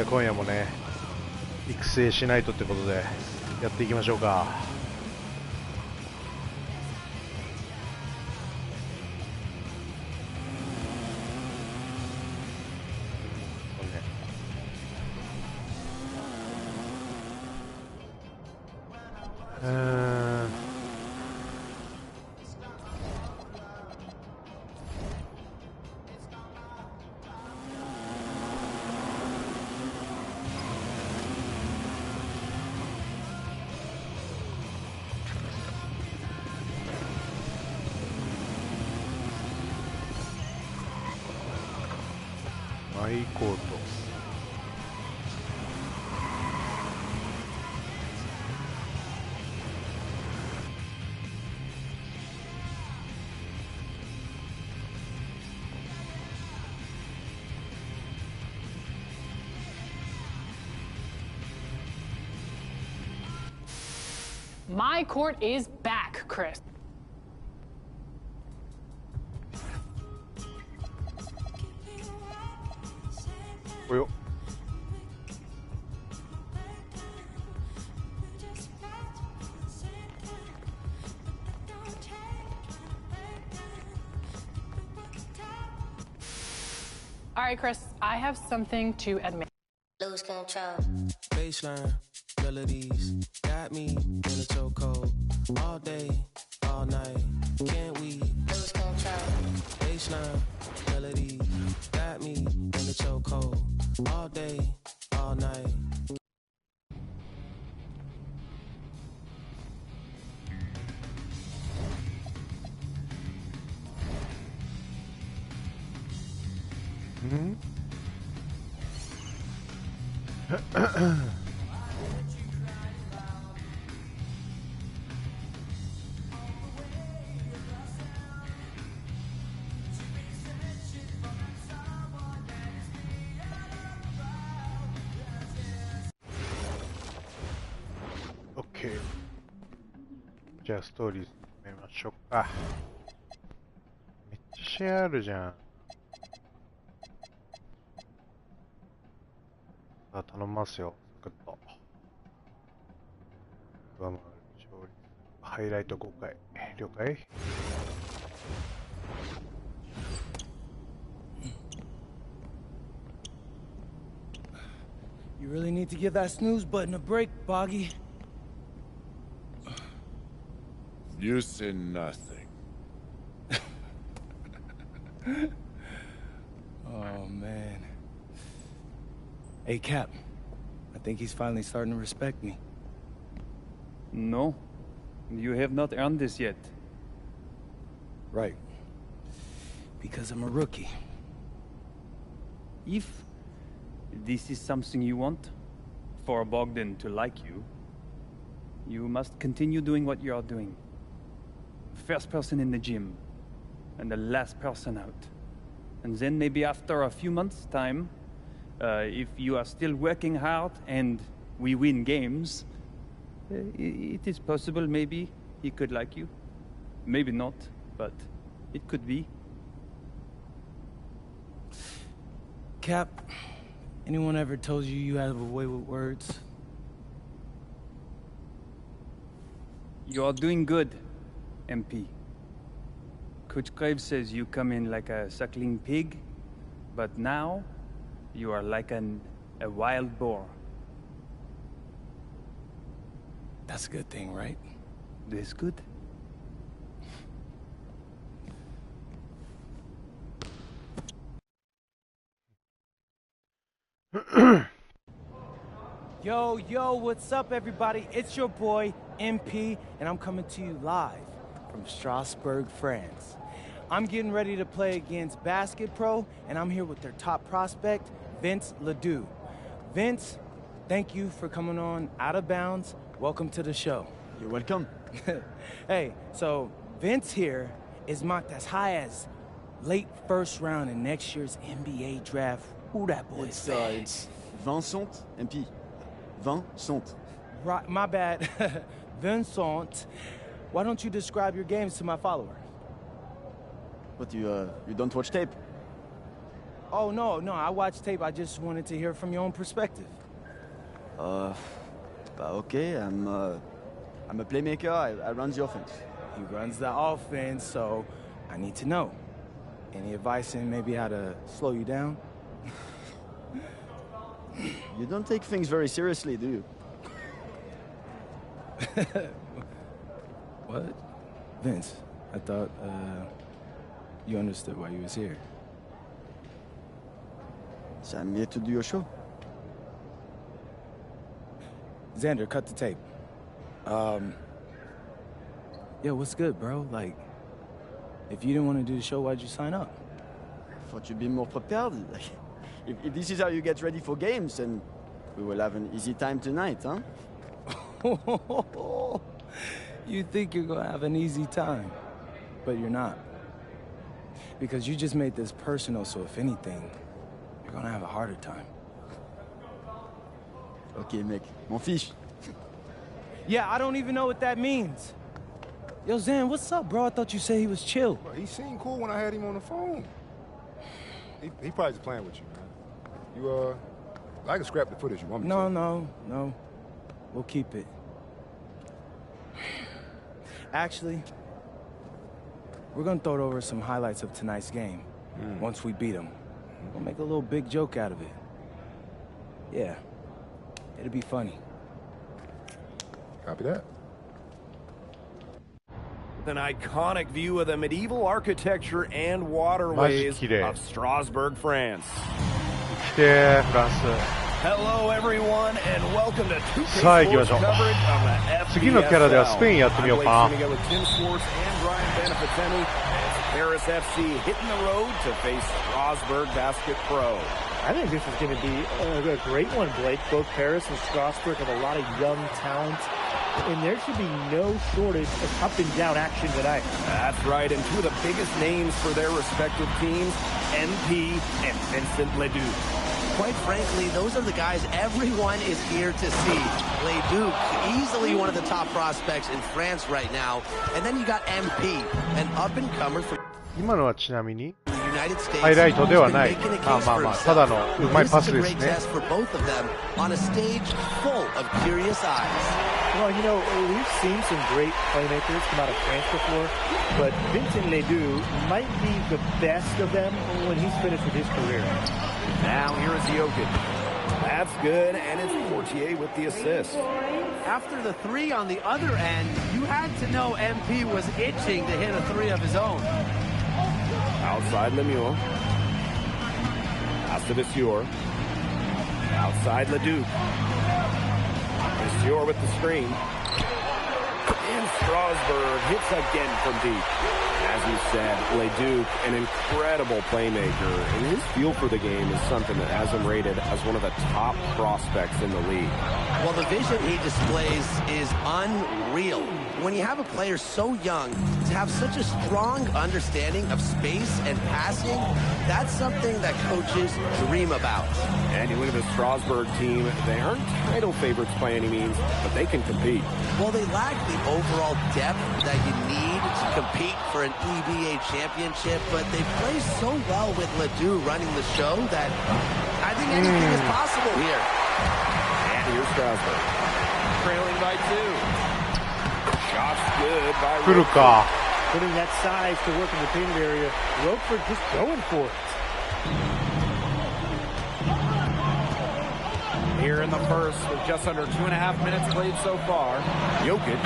ゃあ今夜もね、育成しないとってことでやっていきましょうか。マイコート。My court is back, Chris. Well. All right, Chris, I have something to admit. Lose control. Baseline melodies got me in a chokehold all day, all night. Can't we lose control? Baseline melodies got me in a chokehold all day, all night. OK。じゃあストーリー進めましょうか。めっちゃシェアあるじゃん。さあ頼みますよ。サクッと。上回る勝利。ハイライト5回。了解。You really need to give that snooze button a break, Boggy. You say nothing. Oh, man. Hey, Cap. I think he's finally starting to respect me. No. You have not earned this yet. Right. Because I'm a rookie. If this is something you want, for Bogdan to like you, you must continue doing what you are doing. First person in the gym, and the last person out. And then maybe after a few months' time, if you are still working hard and we win games, it is possible maybe he could like you. Maybe not, but it could be. Cap, anyone ever told you you have a way with words? You are doing good, MP. Coach Graves says you come in like a suckling pig, but now you are like a wild boar. That's a good thing, right? This good? Yo, what's up, everybody? It's your boy, MP, and I'm coming to you live from Strasbourg, France. I'm getting ready to play against Basket Pro, and I'm here with their top prospect, Vince Ledoux. Vince, thank you for coming on Out of Bounds. Welcome to the show. You're welcome. Hey, so Vince here is mocked as high as late first round in next year's NBA draft. Who that boy is? It's Vincent, MP. Vincent. Right, my bad. Vincent. Why don't you describe your games to my follower? But you don't watch tape? Oh, no, I watched tape. I just wanted to hear from your own perspective. Okay, I'm a playmaker. I run the offense. He runs the offense, so I need to know. Any advice in maybe how to slow you down? You don't take things very seriously, do you? What? Vince, I thought, you understood why you was here. So I'm here to do your show. Xander, cut the tape. Yeah, what's good, bro? Like, if you didn't want to do the show, why'd you sign up? I thought you'd be more prepared. If this is how you get ready for games, then we will have an easy time tonight, huh? You think you're gonna have an easy time, but you're not. Because you just made this personal, so if anything, you're gonna have a harder time. Okay, mec. M'en fiche. Yeah, I don't even know what that means. Yo, Zan, what's up, bro? I thought you said he was chill. Bro, he seemed cool when I had him on the phone. He probably just playing with you, man. I can scrap the footage you want me to. No. We'll keep it. Actually, we're gonna throw over some highlights of tonight's game. Once we beat them. We'll make a little big joke out of it. Yeah. It'll be funny. Copy that. An iconic view of the medieval architecture and waterways of Strasbourg, France. Hello everyone and welcome to 2K Sports coverage of the FBSL. I'm Blake with Tim Swartz and Brian Beneficeni as Paris FC hitting the road to face Strasbourg Basket Pro. I think this is going to be a great one, Blake. Both Paris and Strasbourg have a lot of young talent, and there should be no shortage of up-and-down action tonight. That's right, and two of the biggest names for their respective teams, MP and Vincent Leduc. Quite frankly, those are the guys everyone is here to see. Leduc, easily one of the top prospects in France right now. And then you got MP, an up-and-comer from 今のはちなみに United States. ハイライトではない。ただのうまいパスですね。 This is a great test for both of them on a stage full of curious eyes. Well, you know, we've seen some great playmakers come out of France before, but Vincent Leduc might be the best of them when he's finished with his career. Now here is Jokic. That's good, and it's Portier with the assist. After the three on the other end, you had to know MP was itching to hit a three of his own. Outside Lemieux. Pass to Monsieur. Outside Leduc. Monsieur with the screen. And Strasbourg hits again from deep. As you said, Leduc, an incredible playmaker, and his feel for the game is something that has him rated as one of the top prospects in the league. Well, the vision he displays is unreal. When you have a player so young, to have such a strong understanding of space and passing, that's something that coaches dream about. And you look at the Strasbourg team, they aren't title favorites by any means, but they can compete. Well, they lack the overall depth that you need to compete for an EBA championship, but they play so well with Ledoux running the show that I think anything is possible here. And here's Strasbourg. Trailing by 2. Shots good by Rookford. Putting that size to work in the painted area. Rookford just going for it. Here in the first, with just under 2.5 minutes played so far, Jokic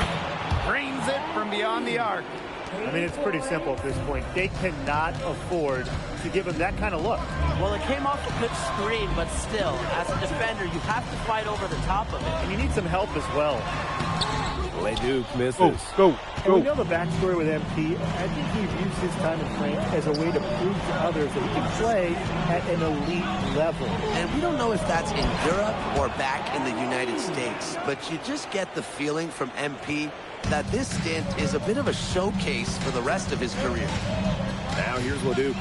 drains it from beyond the arc. I mean, it's pretty simple at this point. They cannot afford to give him that kind of look. Well, it came off a good screen, but still, as a defender, you have to fight over the top of it. And you need some help as well. Leduc misses. Go. And we know the backstory with MP. I think he views his time in France as a way to prove to others that he can play at an elite level. And we don't know if that's in Europe or back in the United States, but you just get the feeling from MP that this stint is a bit of a showcase for the rest of his career. Now here's Leduc.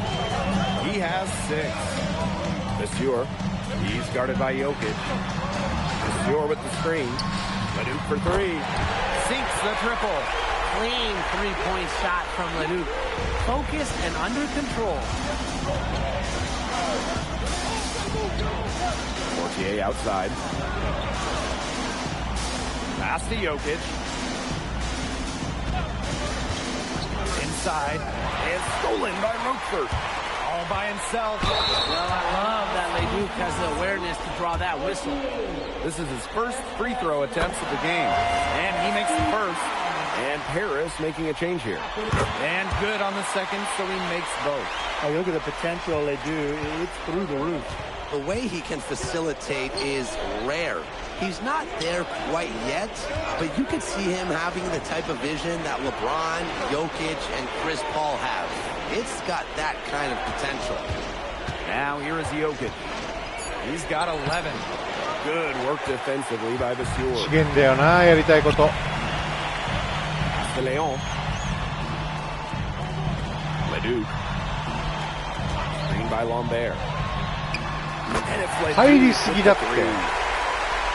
He has 6. Monsieur, he's guarded by Jokic. Monsieur with the screen. Leduc for 3. Sinks the triple. Clean three-point shot from Leduc. Focused and under control. Portier outside. Pass to Jokic. Inside. And stolen by Roquefort. All by himself. Well, I love that Leduc has the awareness to draw that whistle. This is his first free throw attempts of the game. And he makes the first. And Paris making a change here. And good on the second, so he makes both. Oh, you look at the potential they do. It's through the roof. The way he can facilitate is rare. He's not there quite yet, but you can see him having the type of vision that LeBron, Jokic, and Chris Paul have. It's got that kind of potential. Now here is Jokic. He's got 11. Good work defensively by Vasseur. 資源だよな、やりたいこと。De Leon. Leduc. Screen by Lambert. 入りすぎだって。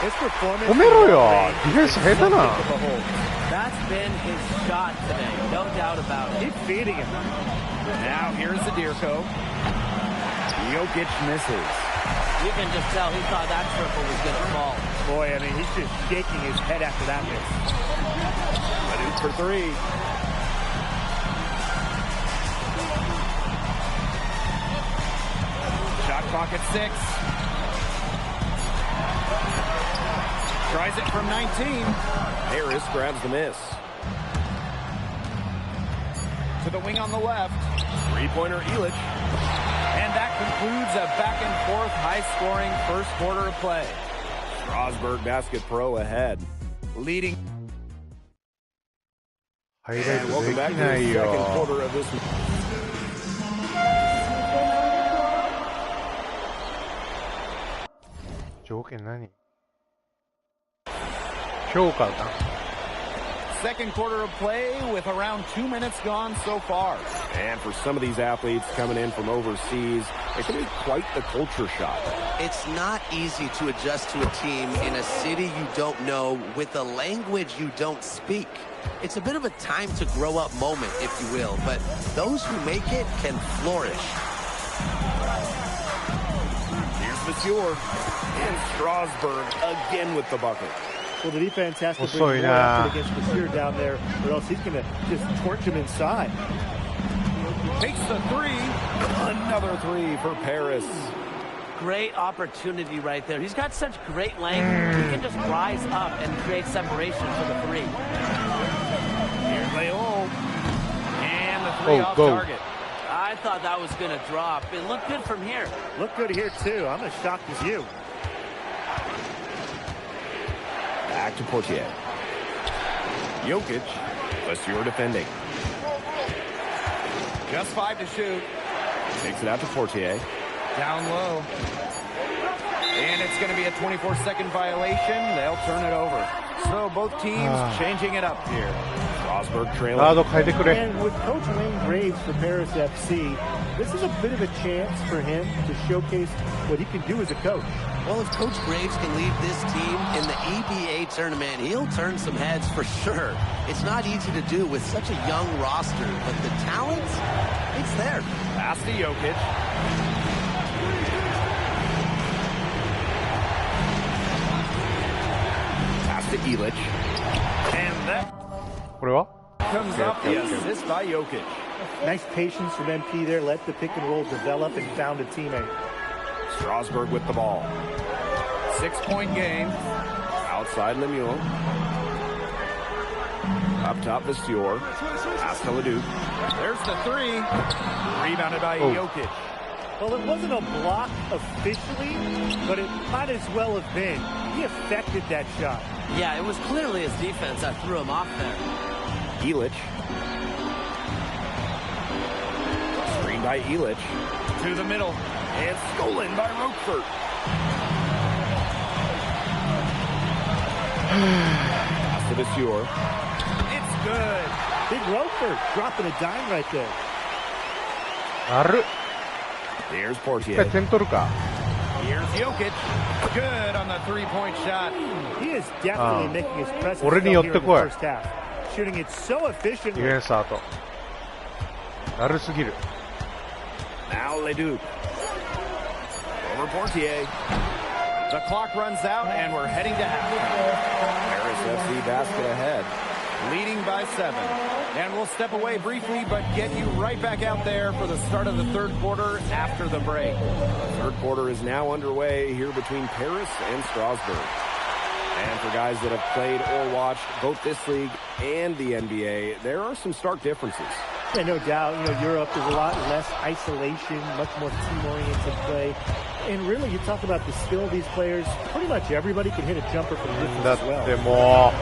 止めろよ。ディフェンス下手な。That's been his shot today, no doubt about it. Keep feeding him. Now here's Zadirko. Jokic misses. You can just tell he thought that triple was going to fall. Boy, I mean, he's just shaking his head after that miss. Leduc for three. Shot clock at 6. Tries it from 19. Harris grabs the miss. To the wing on the left. Three-pointer Illich. And that concludes a back-and-forth, high-scoring first quarter of play. Strasburg Basket Pro ahead. Leading. And welcome back to the second quarter of this. 条件何？評価だ。Second quarter of play with around 2 minutes gone so far. And for some of these athletes coming in from overseas, it can be quite the culture shock. It's not easy to adjust to a team in a city you don't know with a language you don't speak. It's a bit of a time to grow up moment, if you will, but those who make it can flourish. Here's Vasseur. And Strasburg again with the bucket. Well, the defense has to bring more effort against Vasseur down there, or else he's going to just torch him inside. Takes the three. Another three for Paris. Great opportunity right there. He's got such great length. He can just rise up and create separation for the three. Here's Leon. And the three off target. I thought that was going to drop. It looked good from here. Looked good here, too. I'm as shocked as you. Back to Portier. Jokic. Vasseur defending. Just 5 to shoot. Takes it out to Portier. Down low. And it's going to be a 24-second violation. They'll turn it over. So both teams changing it up here. Strasburg trailing. And with Coach Wayne Graves for Paris FC, this is a bit of a chance for him to showcase what he can do as a coach. Well, if Coach Graves can lead this team in the EBA tournament, he'll turn some heads for sure. It's not easy to do with such a young roster, but the talent, it's there. Pass to Jokic. Pass to Illich. And that comes off the assist by Jokic. Nice patience from MP there. Let the pick and roll develop and found a teammate. Strasburg with the ball. 6-point game. Outside Lemuel. Up top Vasseur. Pass to Leduc. There's the three. Rebounded by Jokic. Well, it wasn't a block officially, but it might as well have been. He affected that shot. Yeah, it was clearly his defense that threw him off there. Illich. Screen by Illich. To the middle. And stolen by Roquefort. Pass to Vasseur. It's good. Big Roquefort dropping a dime right there. Here's Portier. Here's Jokic. Good on the three-point shot. He is definitely making his presence felt here in the first half. Shooting it so efficiently. Now Leduc. Over Portier. The clock runs out, and we're heading to halftime. Paris FC basket ahead. Leading by 7. And we'll step away briefly, but get you right back out there for the start of the third quarter after the break. The third quarter is now underway here between Paris and Strasbourg. And for guys that have played or watched both this league and the NBA, there are some stark differences. Yeah, no doubt. You know, Europe is a lot less isolation, much more team-oriented play. And really, you talk about the skill of these players. Pretty much everybody can hit a jumper from distance as well.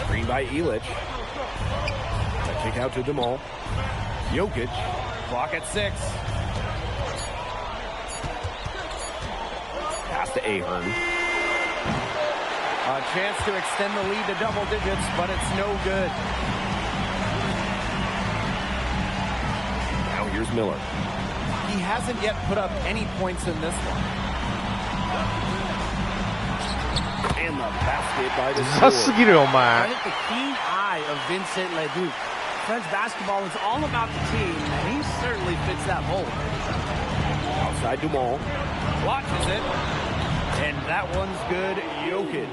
Screen by Illich. A kick out to Demal. Jokic. Clock at 6. Pass to Ahern. A chance to extend the lead to double digits, but it's no good. Now here's Miller. He hasn't yet put up any points in this one. And the basket by the I think the keen eye of Vincent Leduc. French basketball is all about the team, and he certainly fits that mold. Outside Dumal. Watches it. And that one's good. Jokic.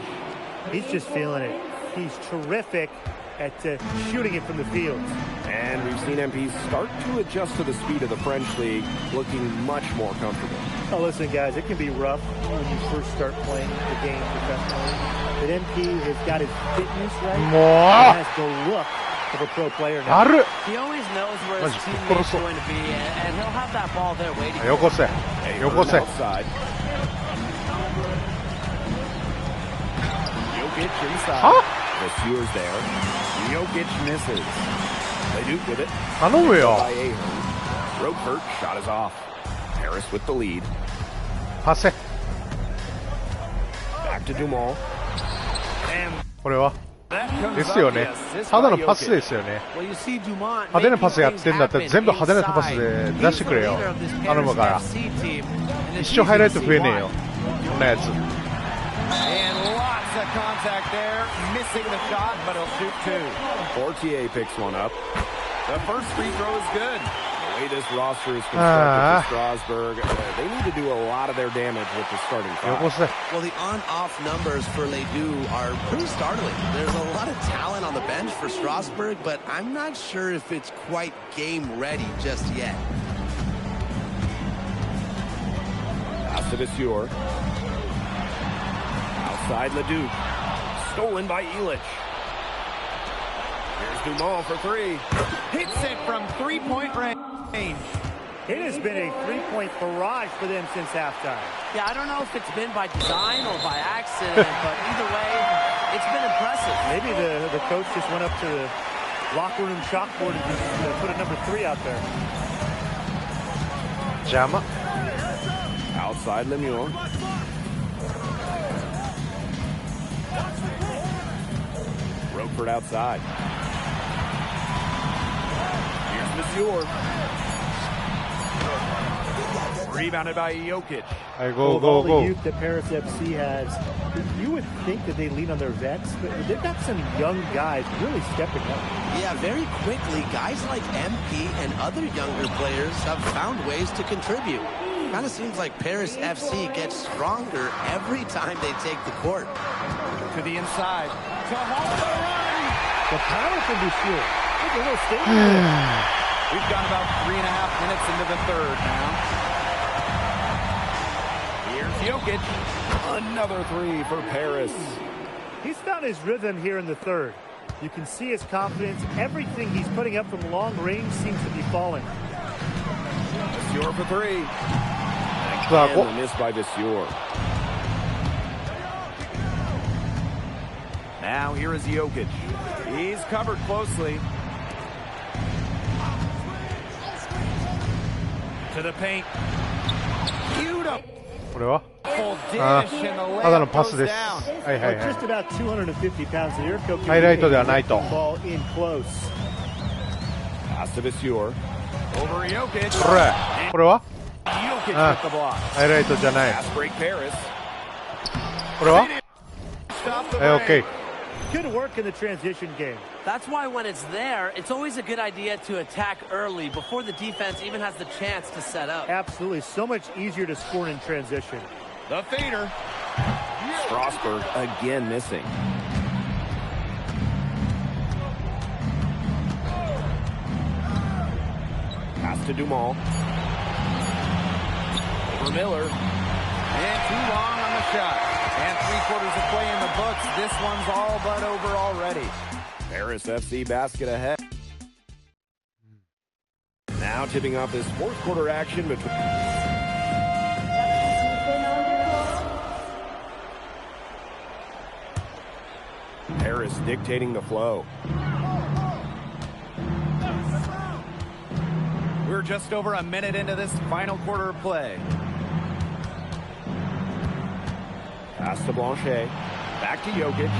He's just feeling it. He's terrific at shooting it from the field. And we've seen MPs start to adjust to the speed of the French league, looking much more comfortable. Oh, listen, guys, it can be rough when you first start playing the game professionally. But MP has got his fitness right and has the look of a pro player now. He always knows where his teammate's going to be, and he'll have that ball there waiting for him. Outside. Jokic inside. Vasure's there. Jokic misses. Leduc with it. By Ahern. Roquefort shot is off. Paris with the lead. Passe. Back to Dumal. これはですよね。ただのパスですよね。派手なパスやってんだったら全部派手なパスで出してくれよ。頼むから。一生ハイライト増えねえよ。こんなやつ。 Lots of contact there, missing the shot, but he'll shoot 2. Portier picks one up. The first free throw is good. The way this roster is constructed for Strasbourg, they need to do a lot of their damage with the starting five. Well, the on-off numbers for Ledoux are pretty startling. There's a lot of talent on the bench for Strasbourg, but I'm not sure if it's quite game-ready just yet. Pass to Vasuer. Outside Leduc. Stolen by Illich. Here's Dumal for 3. Hits it from three-point range. It has been a three-point barrage for them since halftime. Yeah, I don't know if it's been by design or by accident, but either way, it's been impressive. Maybe the coach just went up to the locker room chalkboard and just put a number 3 out there. Jama. Outside Lemieux. Roquefort outside. Here's Vasuer. Rebounded by Jokic. Go. The youth that Paris FC has, you would think that they lean on their vets, but they've got some young guys really stepping up. Yeah, very quickly, guys like MP and other younger players have found ways to contribute. Kind of seems like Paris FC gets stronger every time they take the court. To the inside. To hold the run. The power can be sure. Look at little statement. We've gone about 3.5 minutes into the third now. Here's Jokic. Another 3 for Paris. He's found his rhythm here in the third. You can see his confidence. Everything he's putting up from long range seems to be falling. Vasuer for 3. And the miss by Vasuer. Now here is Jokic. He's covered closely. To the paint. Beautiful. これは dish and the ただの layup パス goes です。 down. はいはいはい。 Just about 250 pounds of air coach. ハイライトではないと。 Ball in close. Pass to Vasuer. Over Jokic. これは Jokic with the block. ハイライトじゃない。 Pass break Paris. これは Stop the オッケー。Good work in the transition game. That's why when it's there, it's always a good idea to attack early before the defense even has the chance to set up. Absolutely. So much easier to score in transition. The feeder. Strasburg again missing. Pass to Dumal. For Miller. And too long on the shot. And 3/4 of play in the books. This one's all but over already. Paris FC basket ahead. Now tipping off this fourth quarter action between... Paris dictating the flow. We're just over a minute into this final quarter of play. Pass to Blanchet. Back to Jokic.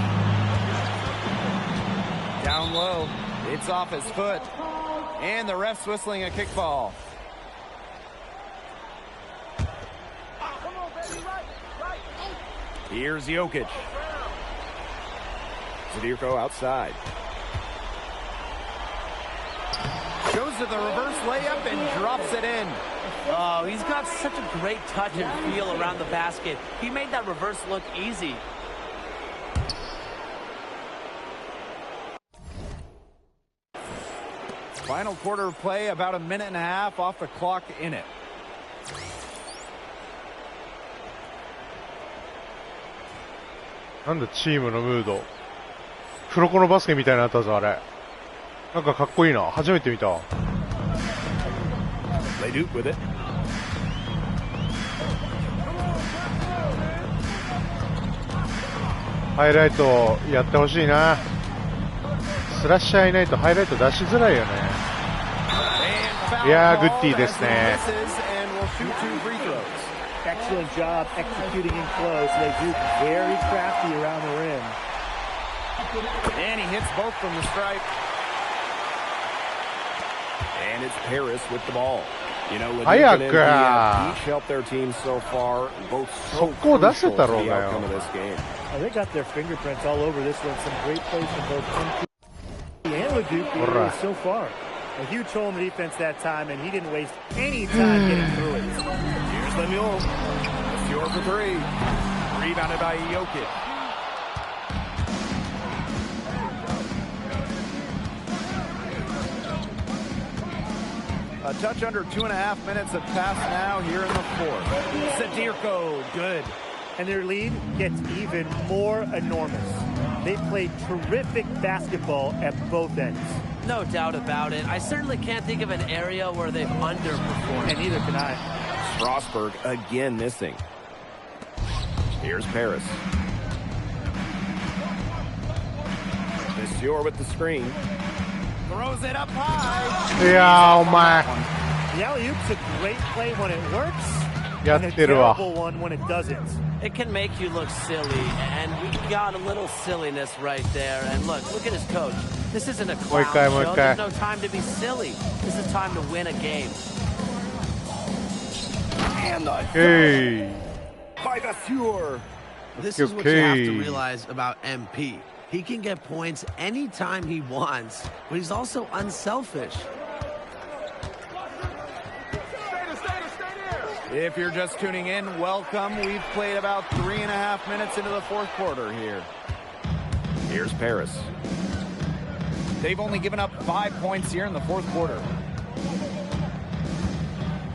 Down low. It's off his foot. And the ref's whistling a kickball. Here's Jokic. Zadirko outside. Goes to the reverse layup and drops it in. Oh, he's got such a great touch and feel around the basket. He made that reverse look easy. Final quarter of play, about a minute and a half off the clock in it.なんだチームのムード。黒子のバスケみたいになったぞ、あれ。なんかかっこいいな。初めて見た。Leduc with it. ハイライトやってほしいな。スラッシャーいないとハイライト出しづらいよね。いやー、グッディーですね。Excellent job executing in close. They do very crafty around the rim. And he hits both from the stripe. And it's Paris with the ball. You know, Leduc and MP have each helped their team so far, both so crucial to the outcome of this game. They got their fingerprints all over this one. Some great plays from both MP and Leduc so far. A huge hole in the defense that time, and he didn't waste any time getting through it. Here's Lemuel. Score for three. Rebounded by Jokic. A touch under 2.5 minutes have passed now here in the fourth. Zadirko, good. And their lead gets even more enormous. They played terrific basketball at both ends. No doubt about it. I certainly can't think of an area where they've underperformed. And neither can I. Strasburg again missing. Here's Paris. Monsieur with the screen. Throws it up high. Yeah, oh my. The alley-oop's a great play when it works. And a terrible one when it doesn't. It can make you look silly, and we got a little silliness right there. And look at his coach. This isn't a clown show. There's no time to be silly. This is time to win a game. And the hey. By Vasseur. This is what you have to realize about MP. He can get points anytime he wants, but he's also unselfish. If you're just tuning in, welcome. We've played about 3.5 minutes into the fourth quarter here. Here's Paris. They've only given up 5 points here in the fourth quarter.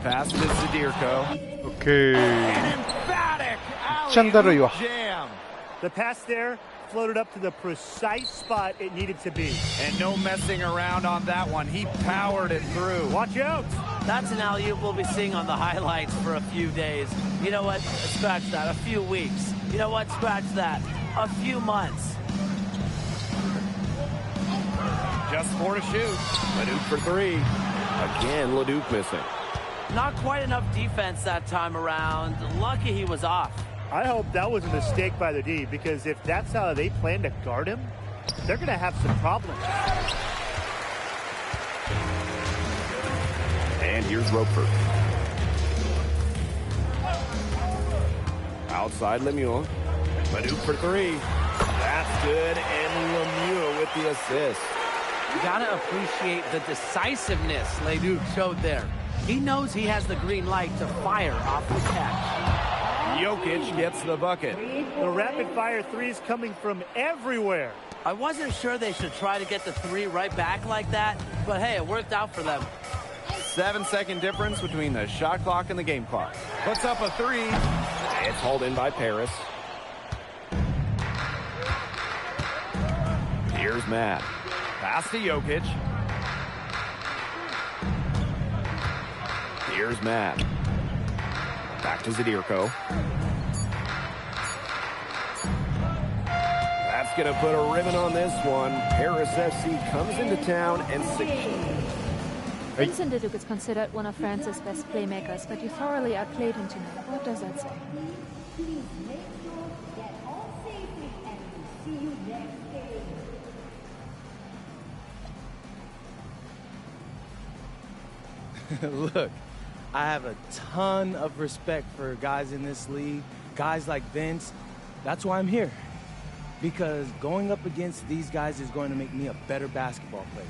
Pass to Zadirko. Okay. An emphatic alley-oop jam. The pass there floated up to the precise spot it needed to be. And no messing around on that one. He powered it through. Watch out. That's an alley-oop we'll be seeing on the highlights for a few days. You know what? Scratch that. A few weeks. You know what? Scratch that. A few months. Just 4 to shoot. Leduc for three. Again, Leduc missing. Not quite enough defense that time around. Lucky he was off. I hope that was a mistake by the D, because if that's how they plan to guard him, they're going to have some problems. And here's Roper. Outside Lemuel. Leduc for three. That's good. And assist. You gotta appreciate the decisiveness Leduc showed there. He knows he has the green light to fire off the catch. Jokic gets the bucket. The rapid-fire threes coming from everywhere. I wasn't sure they should try to get the three right back like that, but hey, it worked out for them. 7-second difference between the shot clock and the game clock. Puts up a three. It's hauled in by Paris. Here's Matt. Pass to Jokic. Here's Matt. Back to Zadirko. That's going to put a ribbon on this one. Paris FC comes into town and secures. Vincent Leduc is considered one of France's best playmakers, but you thoroughly outplayed him tonight. What does that say? Look, I have a ton of respect for guys in this league, guys like Vince. That's why I'm here. Because going up against these guys is going to make me a better basketball player.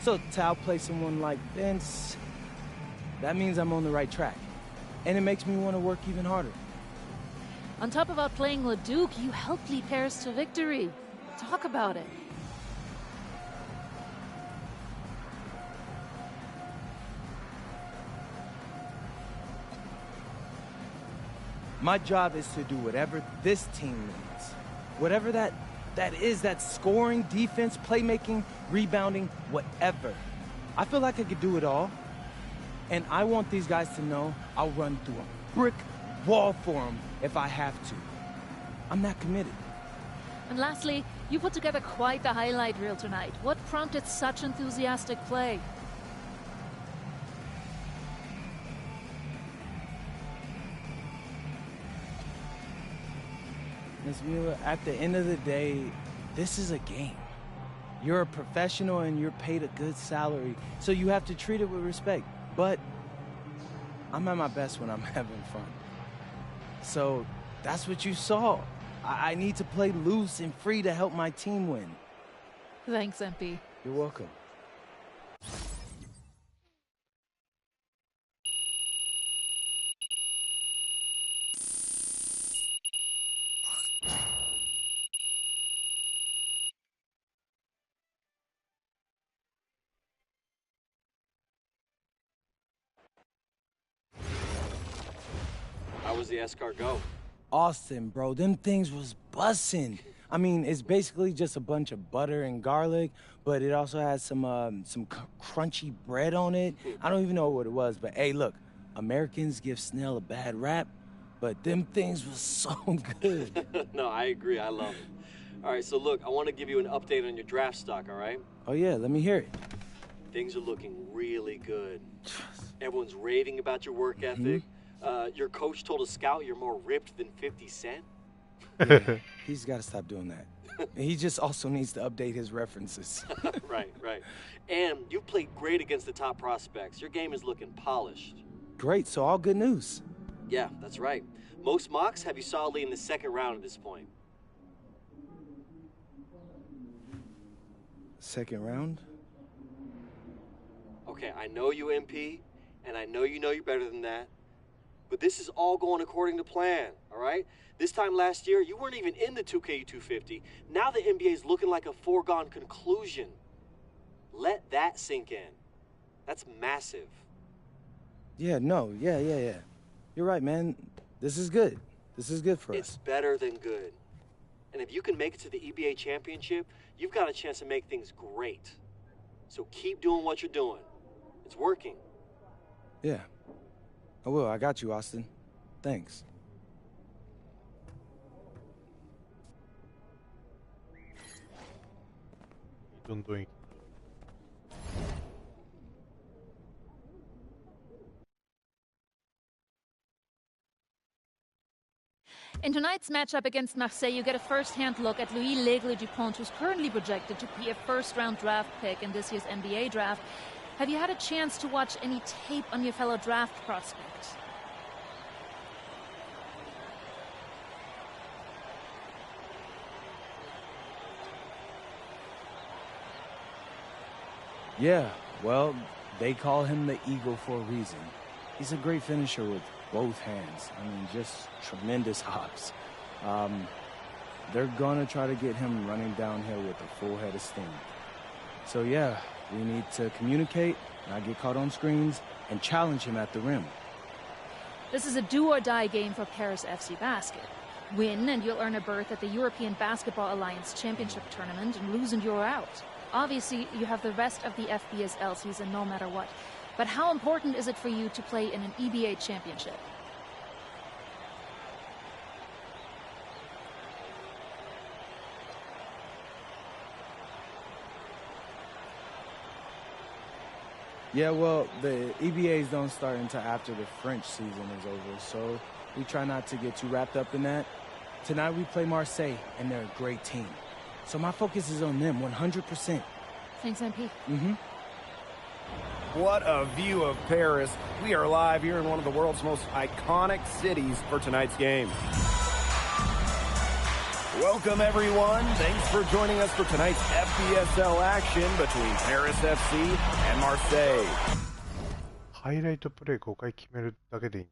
So to outplay someone like Vince, that means I'm on the right track. And it makes me want to work even harder. On top of outplaying Leduc, you helped lead Paris to victory. Talk about it. My job is to do whatever this team needs. Whatever that is, that's scoring, defense, playmaking, rebounding, whatever. I feel like I could do it all. And I want these guys to know I'll run through a brick wall for them if I have to. I'm that committed. And lastly, you put together quite the highlight reel tonight. What prompted such enthusiastic play? Ms. Mueller, at the end of the day, this is a game. You're a professional and you're paid a good salary, so you have to treat it with respect. But I'm at my best when I'm having fun. So that's what you saw. I need to play loose and free to help my team win. Thanks, MP. You're welcome. How was the escargot? Austin, bro, them things was bussin'. I mean, it's basically just a bunch of butter and garlic, but it also has some crunchy bread on it. I don't even know what it was, but hey, look, Americans give Snell a bad rap, but them things was so good. No, I agree. I love it. All right, so look, I want to give you an update on your draft stock, all right? Oh, yeah, let me hear it. Things are looking really good. Everyone's raving about your work ethic. Your coach told a scout you're more ripped than 50 Cent. Yeah, he's got to stop doing that. He just also needs to update his references. Right. And you played great against the top prospects. Your game is looking polished. Great, so all good news. Yeah, that's right. Most mocks have you solidly in the second round at this point. Second round? Okay, I know you, MP, and I know you're better than that. But this is all going according to plan, all right? This time last year, you weren't even in the 2K250. Now the NBA is looking like a foregone conclusion. Let that sink in. That's massive. Yeah. You're right, man. This is good. This is good for us. It's better than good. And if you can make it to the EBA championship, you've got a chance to make things great. So keep doing what you're doing. It's working. Yeah. I will. I got you, Austin. Thanks. Doing. In tonight's matchup against Marseille, you get a first-hand look at Louis L'Aigle-Dupont, who's currently projected to be a first-round draft pick in this year's NBA draft. Have you had a chance to watch any tape on your fellow draft prospect? Yeah, well, they call him the Eagle for a reason. He's a great finisher with both hands. I mean, just tremendous hops. They're gonna try to get him running downhill with a full head of steam. So yeah, we need to communicate, not get caught on screens, and challenge him at the rim. This is a do-or-die game for Paris FC Basket. Win and you'll earn a berth at the European Basketball Alliance Championship Tournament, and lose and you're out. Obviously, you have the rest of the FBSL season no matter what. But how important is it for you to play in an EBA championship? Yeah, well, the EBAs don't start until after the French season is over, so we try not to get too wrapped up in that. Tonight we play Marseille, and they're a great team. So my focus is on them 100%. Thanks, MP. What a view of Paris. We are live here in one of the world's most iconic cities for tonight's game. Welcome, everyone. Thanks for joining us for tonight's FBSL action between Paris FC and Marseille. ハイライトプレイ5回決めるだけでいいんだ。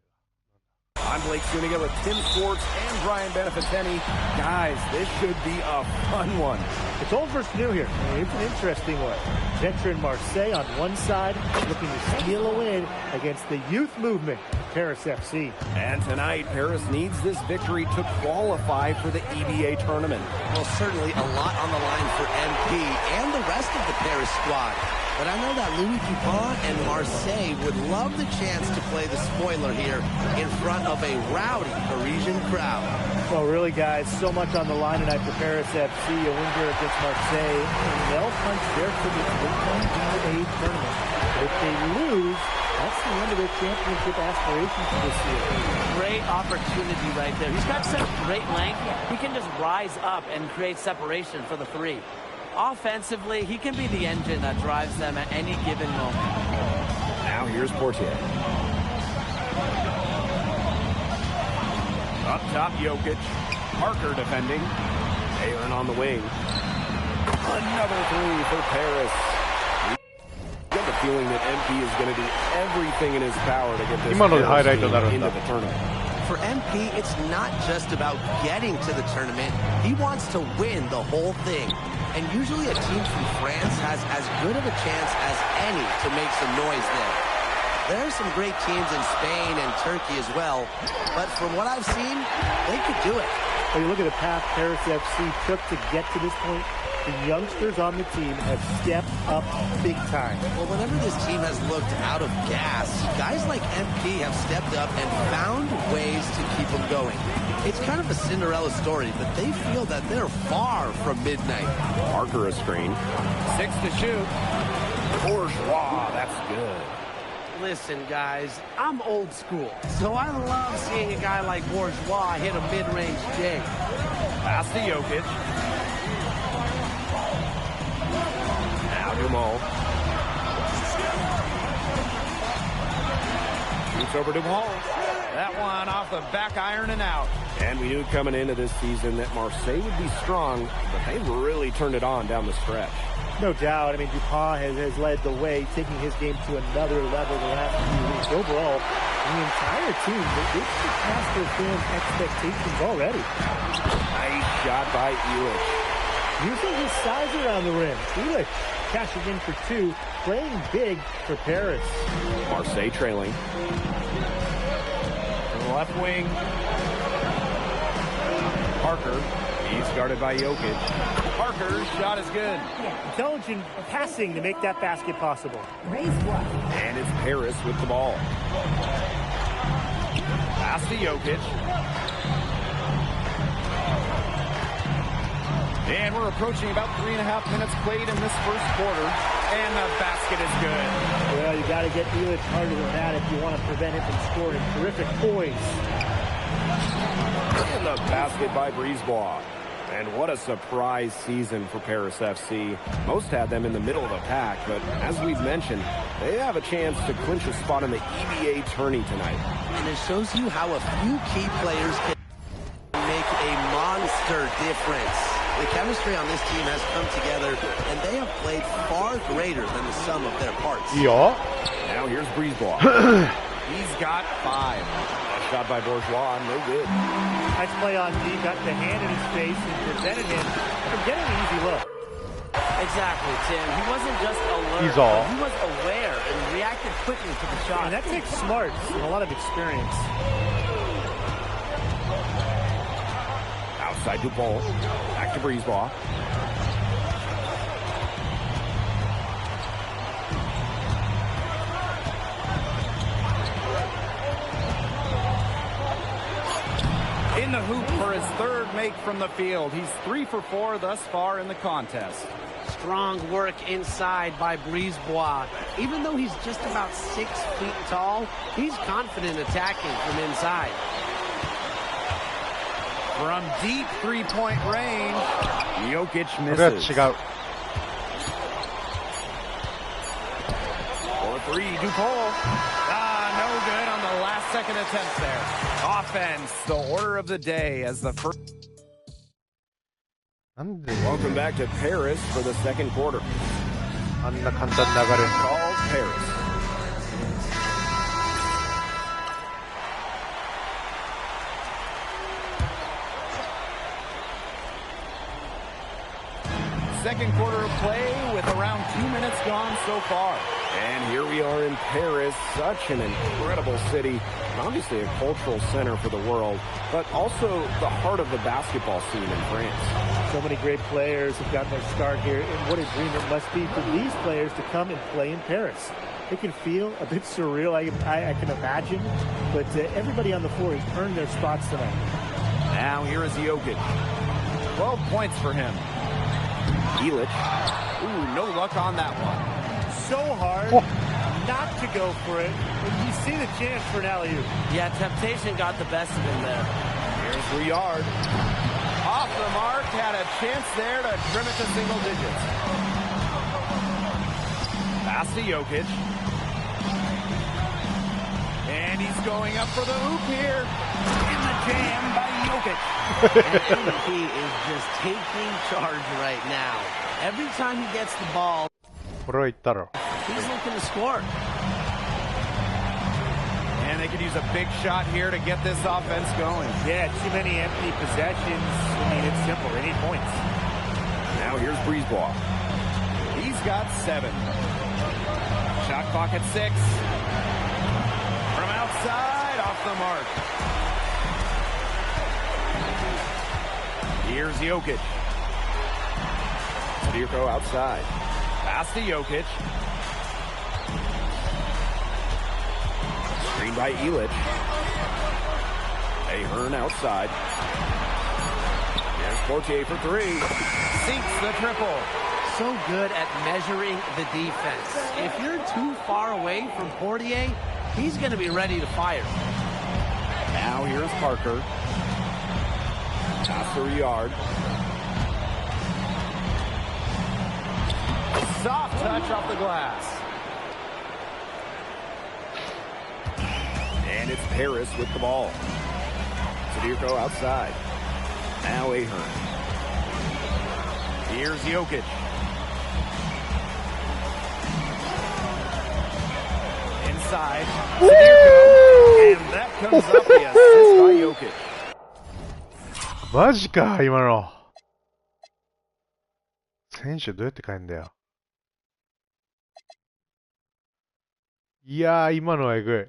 I'm Blake Suniga with Tim Swartz and Brian Beneficeni. Guys, this should be a fun one. It's old versus new here. I mean, it's an interesting one. Veteran Marseille on one side, looking to steal a win against the youth movement, Paris FC. And tonight, Paris needs this victory to qualify for the EBA tournament. Well, certainly a lot on the line for MP and the rest of the Paris squad. But I know that Louis Dupont and Marseille would love the chance to play the spoiler here in front of a rowdy Parisian crowd. Well, really, guys, so much on the line tonight for Paris FC. A win here against Marseille, and they'll punch their ticket to the NBA tournament. But if they lose, that's the end of their championship aspirations for this year. Great opportunity right there. He's got such great length. He can just rise up and create separation for the three. Offensively, he can be the engine that drives them at any given moment. Now here's Portier. Up top, Jokic. Parker defending. Aaron on the wing. Another three for Paris. I get the feeling that MP is going to do everything in his power to get this Paris team into the tournament. For MP, it's not just about getting to the tournament. He wants to win the whole thing. And usually a team from France has as good of a chance as any to make some noise there. There are some great teams in Spain and Turkey as well, but from what I've seen, they could do it. When you look at the path Paris FC took to get to this point, the youngsters on the team have stepped up big time. Well, whenever this team has looked out of gas, guys like MP have stepped up and found ways to keep them going. It's kind of a Cinderella story, but they feel that they're far from midnight. Parker a screen. 6 to shoot. Bourgeois, that's good. Listen, guys, I'm old school, so I love seeing a guy like Bourgeois hit a mid-range J. Pass to Jokic. Now Dumont. Shoots over Dumont. That one off the back iron and out. And we knew coming into this season that Marseille would be strong, but they've really turned it on down the stretch. No doubt. I mean, Dupont has led the way, taking his game to another level the last few weeks. Overall, the entire team, they've surpassed their fans' expectations already. Nice shot by Illich. Using his size around the rim. Illich cashing in for 2, playing big for Paris. Marseille trailing. To the left wing. Parker. He's guarded by Jokic. Parker's shot is good. Intelligent passing to make that basket possible. And it's Paris with the ball. Pass to Jokic. And we're approaching about 3.5 minutes played in this first quarter. And the basket is good. Well, you got to get Illich harder than that if you want to prevent him from scoring. Terrific poise. And the basket by Brisebois. And what a surprise season for Paris FC. Most had them in the middle of the pack, but as we've mentioned, they have a chance to clinch a spot in the EBA tourney tonight. And it shows you how a few key players can make a monster difference. The chemistry on this team has come together together, and they have played far greater than the sum of their parts. Yeah. Now here's Breezeball. He's got 5. A shot by Bourgeois, no good. Nice play on D, got the hand in his face and prevented him from getting an easy look. Exactly, Tim. He wasn't just alert. He's all. He was aware and reacted quickly to the shot. And that takes smarts and a lot of experience. Outside Dupont. Back to Breezeball. In the hoop for his third make from the field. He's 3 for 4 thus far in the contest. Strong work inside by Brisebois. Even though he's just about 6 feet tall, he's confident attacking from inside. From deep three-point range, Jokic misses. 그래, For 3, Dupont. No good on the last second attempt there. Offense, the order of the day as the first. Welcome back to Paris for the second quarter. Calls Paris. Second quarter of play with around 2 minutes gone so far. And here we are in Paris, such an incredible city. Obviously a cultural center for the world, but also the heart of the basketball scene in France. So many great players have gotten their start here, and what a dream it must be for these players to come and play in Paris. It can feel a bit surreal, I can imagine, but everybody on the floor has earned their spots tonight. Now here is Jokic. 12 points for him. Illich. Ooh, no luck on that one. So hard not to go for it when you see the chance for an alley-oop. Yeah, temptation got the best of him there. Here's Riyard. Off the mark, had a chance there to trim it to single digits. Pass to Jokic. And he's going up for the hoop here. In the jam by Jokic. And he is just taking charge right now. Every time he gets the ball, he's looking to score. And they could use a big shot here to get this offense going. Yeah, too many empty possessions. I mean, it's simple. They need points. Now here's Breezeball. He's got 7. Shot clock at 6. From outside, off the mark. Here's Jokic. Dirko outside. Pass to Jokic. Screen by Illich. Ahern outside. Here's Fortier for 3. Sinks the triple. So good at measuring the defense. If you're too far away from Fortier, he's going to be ready to fire. Now here's Parker. Pass to Riyard. Soft touch off the glass. And it's Paris with the ball. Dirko outside. Now Ahern. Here's Jokic. Inside. And that comes up the assist by Jokic. マジか、今の。選手どうやって変えんだよ。いやー、今のはえぐい。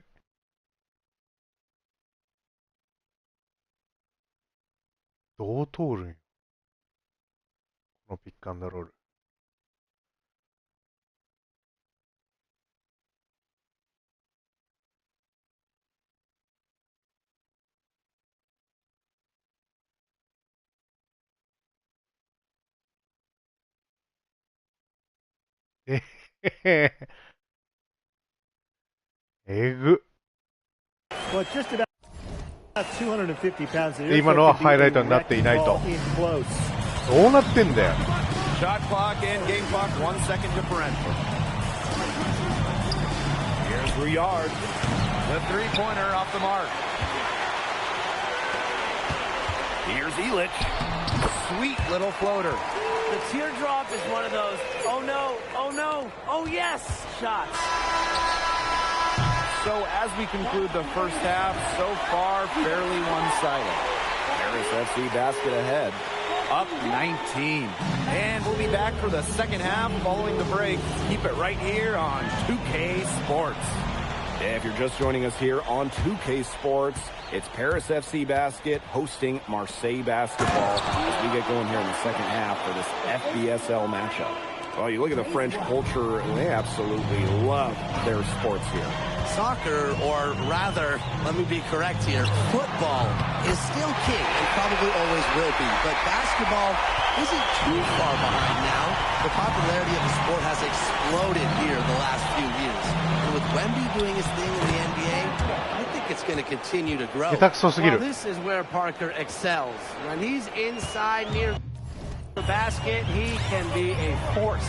どう通るんよ。このピックアンドロール。えへへ。えぐ。Well, just about 250 pounds. 今のはハイライトになっていないと。どうなってんだよ。Shot clock and game clock 1 second differential. Here's Riyard. The three-pointer off the mark. Here's Illich. Sweet little floater. The teardrop is one of those, oh no, oh no, oh yes, shots. So as we conclude the first half, so far fairly one-sided. Paris FC basket ahead. Up 19. And we'll be back for the second half following the break. Keep it right here on 2K Sports. If you're just joining us here on 2K Sports, it's Paris FC Basket hosting Marseille Basketball as we get going here in the second half for this FBSL matchup. Well, you look at the French culture, and they absolutely love their sports here. Soccer, or rather, let me be correct here, football is still king and probably always will be, but basketball isn't too far behind now. The popularity of the sport has exploded here the last few years. And with Wemby doing his thing in the NBA, I think it's going to continue to grow. Well, this is where Parker excels. When he's inside near the basket, he can be a force.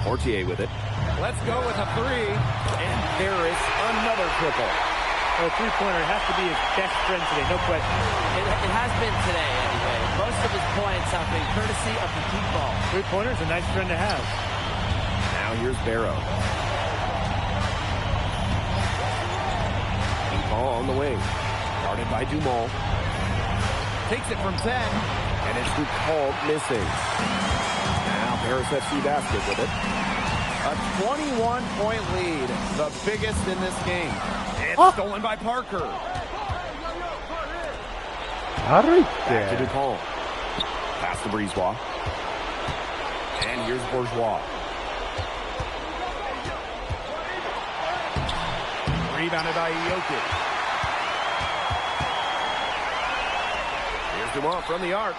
Portier with it. Let's go with a three. And there is another triple. A three-pointer has to be his best friend today, no question. It has been today, anyway. Most of his points have been courtesy of the deep ball. Three-pointer's a nice friend to have. Now here's Barrow. Deep ball on the wing. Guarded by Dumont. Takes it from 10. And it's Ducall missing. Now Paris FC Basket with it. A 21-point lead, the biggest in this game. It's stolen by Parker. Back to Ducall. Pass to Brisebois. And here's Bourgeois. Rebounded by Jokic. Here's Dumont from the arc.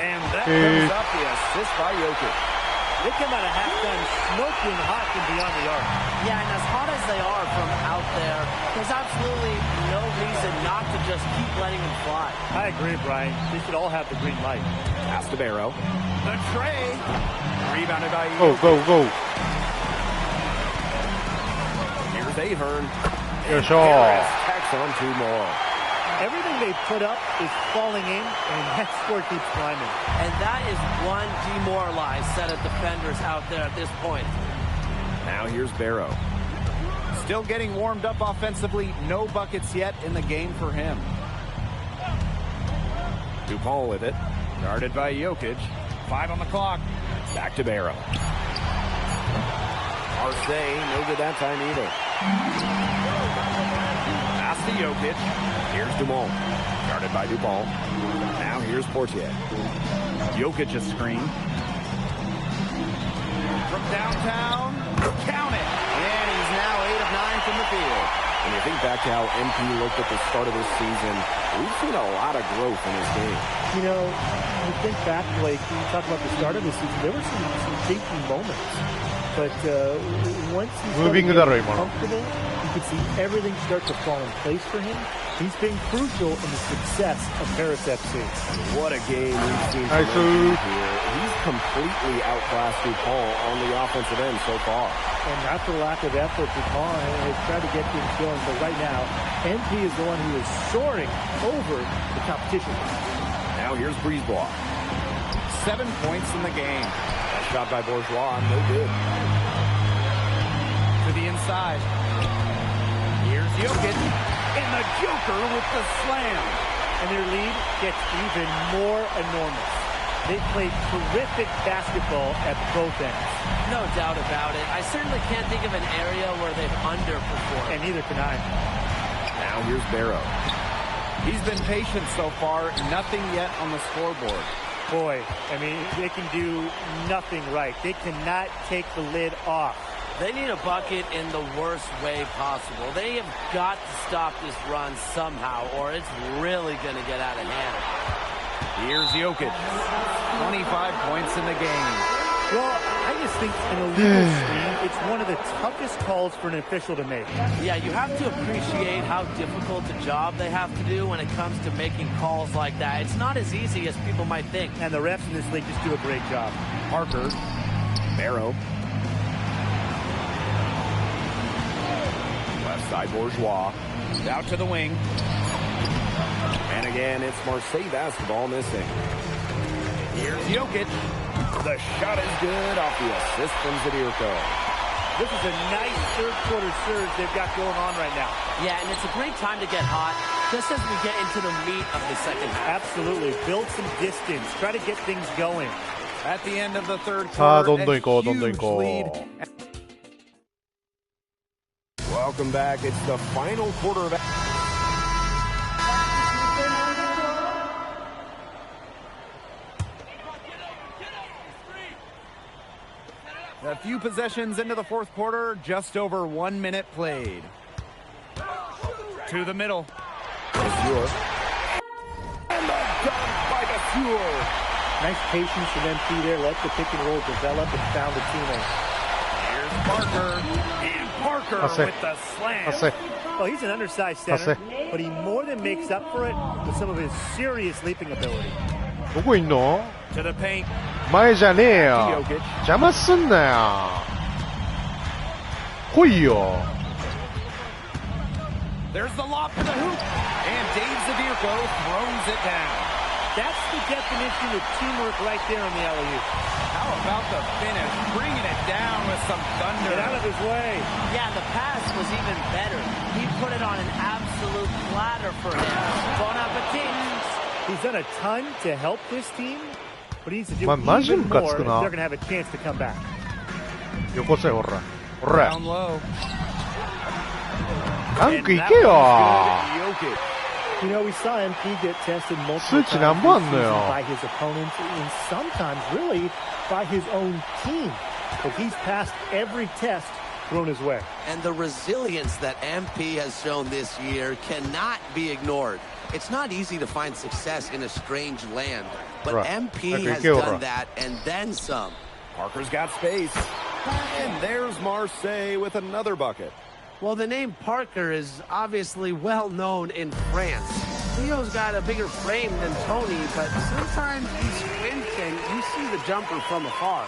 And that comes up the assist by Jokic. They come out of halftime smoking hot from beyond the arc. Yeah, and as hot as they are from out there, there's absolutely no reason not to just keep letting them fly. I agree, Brian. They should all have the green light. Pass to Barrow. The tray. Rebounded by Go. Here's Ahern. Yes, Harris tacks on two more. Everything they put up is falling in, and that score keeps climbing. And that is one demoralized set of defenders out there at this point. Now here's Barrow. Still getting warmed up offensively. No buckets yet in the game for him. Ducall with it. Guarded by Jokic. 5 on the clock. Back to Barrow. Marseille, no good that time either. Pass to Jokic. Here's Dumont. Guarded by Dupont. Now here's Portier. Jokic a screen. From downtown. Count it. And he's now 8 of 9 from the field. When you think back to how MP looked at the start of this season, we've seen a lot of growth in his game. You know, you think back, Blake, you talk about the start of the season, there were some shaky moments. But once he started getting comfortable, you could see everything start to fall in place for him. He's been crucial in the success of Paris FC. What a game we've seen from him here. He's completely outclassed Dupont on the offensive end so far. And not for lack of effort, Dupont has tried to get things going. But right now, MP is the one who is soaring over the competition. Now here's Brisebois. 7 points in the game. That shot by Bourgeois, no good. To the inside. Here's Jokic. And the Joker with the slam. And their lead gets even more enormous. They played terrific basketball at both ends. No doubt about it. I certainly can't think of an area where they've underperformed. And neither can I. Now here's Barrow. He's been patient so far. Nothing yet on the scoreboard. Boy, I mean, they can do nothing right. They cannot take the lid off. They need a bucket in the worst way possible. They have got to stop this run somehow, or it's really going to get out of hand. Here's Jokic. 25 points in the game. Well, I just think an illegal screen it's one of the toughest calls for an official to make. Yeah, you have to appreciate how difficult a job they have to do when it comes to making calls like that. It's not as easy as people might think. And the refs in this league just do a great job. Parker, Barrow. Left side, Bourgeois. Out to the wing. And again, it's Marseille basketball missing. Here's Jokic. The shot is good off the assist from Zadirko. This is a nice third-quarter surge they've got going on right now. Yeah, and it's a great time to get hot, just as we get into the meat of the second half. Absolutely. Build some distance. Try to get things going. At the end of the third 자, quarter, 돈 a 있고, 돈 huge 있고. lead. Welcome back. It's the final quarter of... A few possessions into the fourth quarter, just over 1 minute played. To the middle. Gasur. And the dunk by Gasur. Nice patience from MP there. Let the pick and roll develop and found a teammate. Here's Parker. And Parker with the slam. Well, he's an undersized center, but he more than makes up for it with some of his serious leaping ability. どこいんの To the paint. 前じゃねえよ。邪魔すんなよ。来いよ。There's the lob to the hoop. And Dave Zadirko throws it down. That's the definition of teamwork right there on the alley-oop. How about the finish? Bringing it down with some thunder. Get out of his way. Yeah, the pass was even better. He put it on an absolute platter for him. Bon appetit. He's done a ton to help this team, but he needs to do Man,マジ even ムカ more つ if く they're な。 going to have a chance to come back. よこせ、ほら。ほら。 Down low. ダンクいけよ。 You know, we saw MP get tested multiple 数値 times なんぼあんの this よ。 season by his opponents and sometimes really by his own team. But he's passed every test thrown his way. And the resilience that MP has shown this year cannot be ignored. It's not easy to find success in a strange land, but Right. MP Okay, has go, done right. that and then some. Parker's got space. And there's Marseille with another bucket. Well, the name Parker is obviously well known in France. Leo's got a bigger frame than Tony, but sometimes he's squinting. You see the jumper from afar.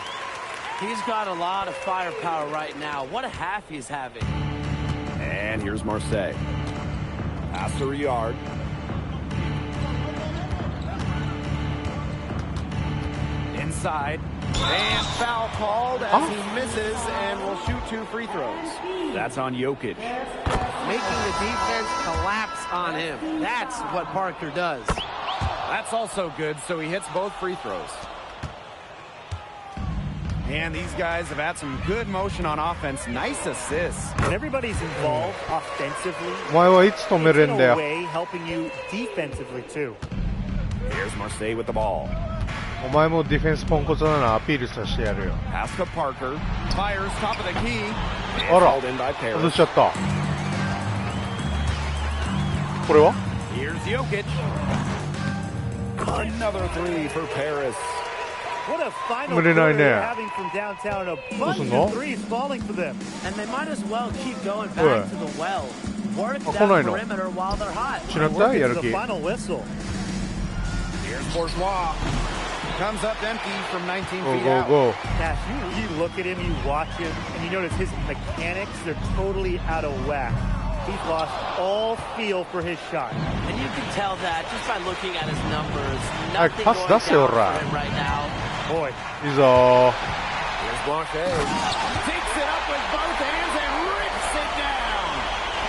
He's got a lot of firepower right now. What a half he's having. And here's Marseille. Pass to Riyard. Inside. And foul called as he misses and will shoot 2 free throws. That's on Jokic. Making the defense collapse on him. That's what Parker does. That's also good, so he hits both free throws. And these guys have had some good motion on offense. Nice assists. When everybody's involved offensively, お前はいつ止め it's れ in んだ a よ。 way helping you defensively too. Here's Marseille with the ball. お前もディフェンスポンコツだな、アピールさせてやるよ。 Pass to Parker. Fires top of the key. あら、 Called in by Paris. 外しちゃった。これは Here's Jokic. Another three for Paris. What a final 無理ない quarter ね。 they're having from downtown. A bunch of threes falling for them. And they might as well keep going おい。 back to the well. Work あ、来 that ないの perimeter while they're hot. しなったやる The 気。 final whistle. Here's Bourgeois. Comes up empty from 19 Go, feet go, out. go. Cash, you look at him, you watch him, and you notice his mechanics, they're totally out of whack. He's lost all feel for his shot. And you can tell that just by looking at his numbers. Hey, Nothing pass going that down to her. for him right now. Boy. いいぞ Here's Blanchet. Takes it up with both hands and rips it down.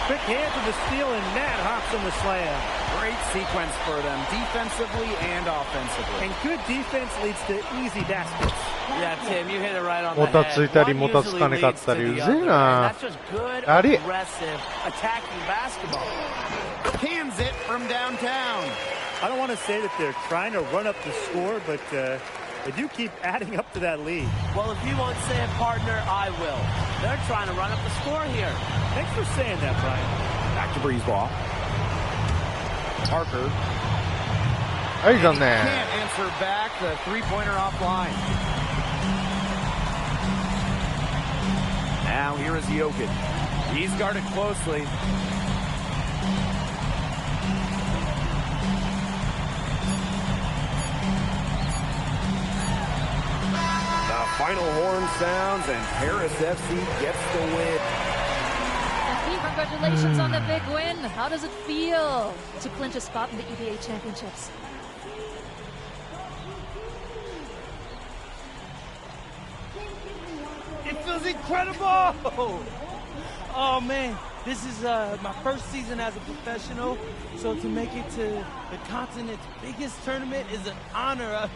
Quick hands with the steal, and Matt hops on the slam. Great sequence for them, defensively and offensively. And good defense leads to easy baskets. Yeah, Tim, you hit it right on the もた head. ついたり One もたつかねかったり usually う leads ぜ to え the other, な and that's just good, あり aggressive, attacking basketball. Cans it from downtown. I don't want to say that they're trying to run up the score, but they do keep adding up to that lead. Well, if you won't say it, partner, I will. They're trying to run up the score here. Thanks for saying that, Brian. Back to Breezeball. Parker. はい残念 Can't answer back the three-pointer offline. Now here is Jokic. He's guarded closely. The final horn sounds, and Paris FC gets the win. MP, congratulations on the big win. How does it feel to clinch a spot in the EBA Championships? It feels incredible! Oh man, this is my first season as a professional, so to make it to the continent's biggest tournament is an honor.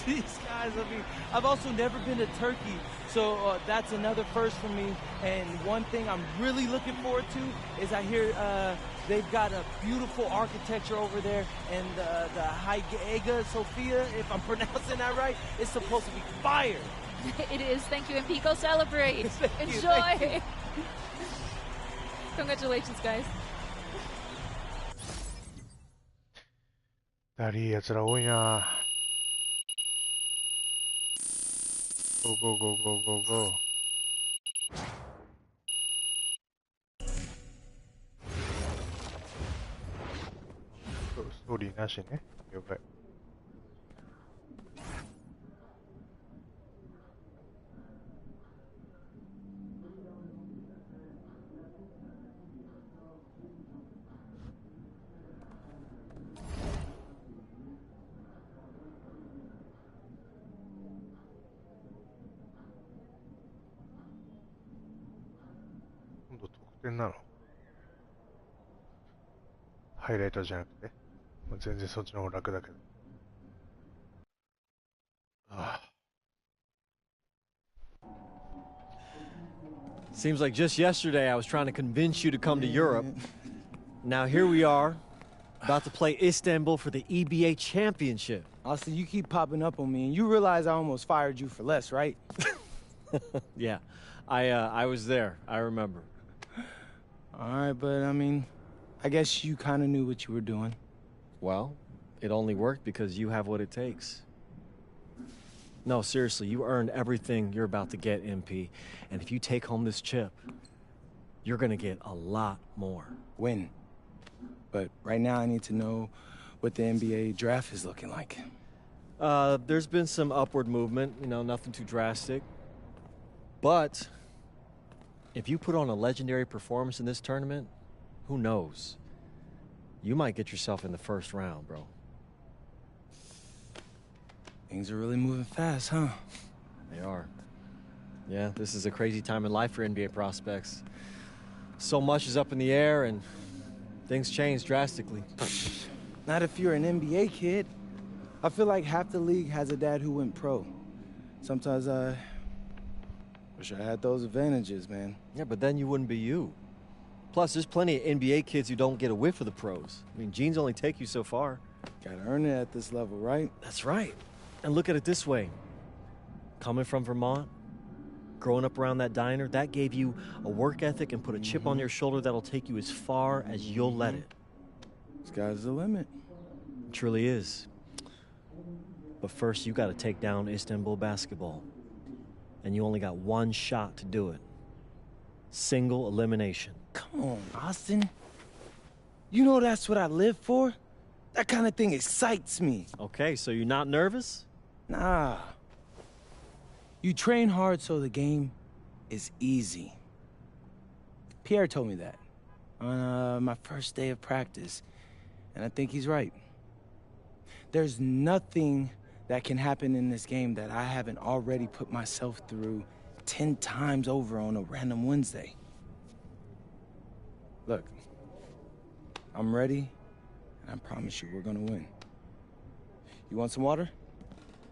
These guys, I mean, I've also never been to Turkey, so that's another first for me. And one thing I'm really looking forward to is I hear they've got a beautiful architecture over there, and the Hagia Sophia, if I'm pronouncing that right, is supposed to be fire. It is. Thank you, MP. Go celebrate. Enjoy. Congratulations, guys. だりいやつら多いな。ゴーゴーゴーゴーゴーゴー。ストーリーなしね。了解。今度得点なの？ハイライトじゃなくて？全然そっちの方が楽だけど。Seems like just yesterday I was trying to convince you to come to Europe. Now here we are, about to play Istanbul for the EBA Championship. Austin, you keep popping up on me, and you realize I almost fired you for less, right? Yeah, I was there. I remember. All right, but I mean, I guess you kind of knew what you were doing. Well, it only worked because you have what it takes. No, seriously, you earned everything you're about to get, MP. And if you take home this chip, you're gonna get a lot more. When? But right now I need to know what the NBA draft is looking like. There's been some upward movement, you know, nothing too drastic. But if you put on a legendary performance in this tournament, who knows? You might get yourself in the first round, bro. Things are really moving fast, huh? They are. Yeah, this is a crazy time in life for NBA prospects. So much is up in the air, and things change drastically. Not if you're an NBA kid. I feel like half the league has a dad who went pro. Sometimes I wish I had those advantages, man. Yeah, but then you wouldn't be you. Plus, there's plenty of NBA kids who don't get a whiff of the pros. I mean, genes only take you so far. Gotta earn it at this level, right? That's right. And look at it this way. Coming from Vermont, growing up around that diner, that gave you a work ethic and put a chip on your shoulder that'll take you as far as you'll let it. Sky's the limit. It truly is. But first, you gotta take down Istanbul basketball. And you only got one shot to do it. Single elimination. Come on, Austin. You know that's what I live for? That kind of thing excites me. Okay, so you're not nervous? Nah. You train hard so the game is easy. Pierre told me that on my first day of practice, and I think he's right. There's nothing that can happen in this game that I haven't already put myself through 10 times over on a random Wednesday. Look, I'm ready, and I promise you we're gonna win. You want some water?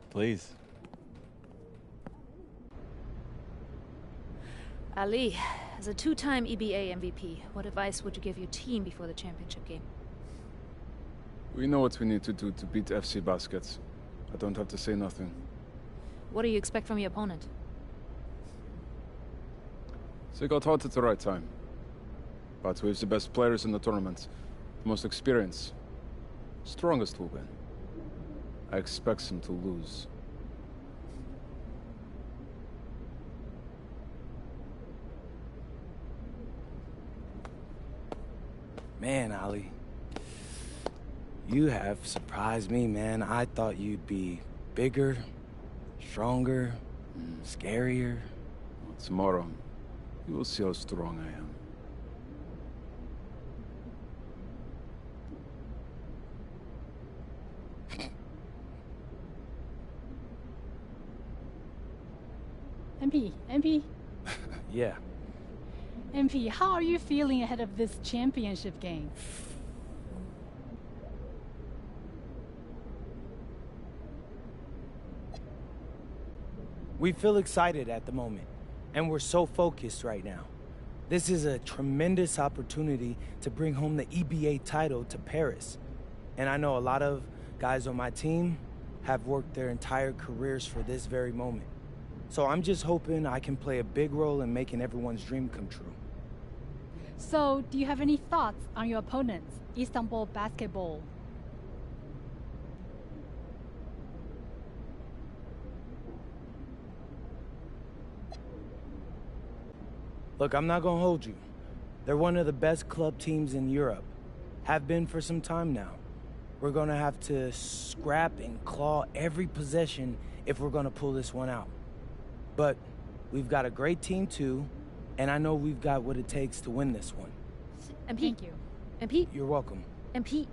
Please. Ali, as a two-time EBA MVP, what advice would you give your team before the championship game? We know what we need to do to beat FC Baskets. I don't have to say nothing. What do you expect from your opponent? They got hot at the right time. But we have the best players in the tournament. The most experienced. Strongest will win. I expect them to lose. Man, Ali, you have surprised me, man. I thought you'd be bigger, stronger, scarier. Well, tomorrow, you will see how strong I am. MP. Yeah. MP, how are you feeling ahead of this championship game? We feel excited at the moment, and we're so focused right now. This is a tremendous opportunity to bring home the EBA title to Paris. And I know a lot of guys on my team have worked their entire careers for this very moment. So I'm just hoping I can play a big role in making everyone's dream come true. So, do you have any thoughts on your opponents, Istanbul Basketball? Look, I'm not gonna hold you. They're one of the best club teams in Europe. Have been for some time now. We're gonna have to scrap and claw every possession if we're gonna pull this one out. But we've got a great team too, and I know we've got what it takes to win this one. MP. Thank you. MP. You're welcome. MP.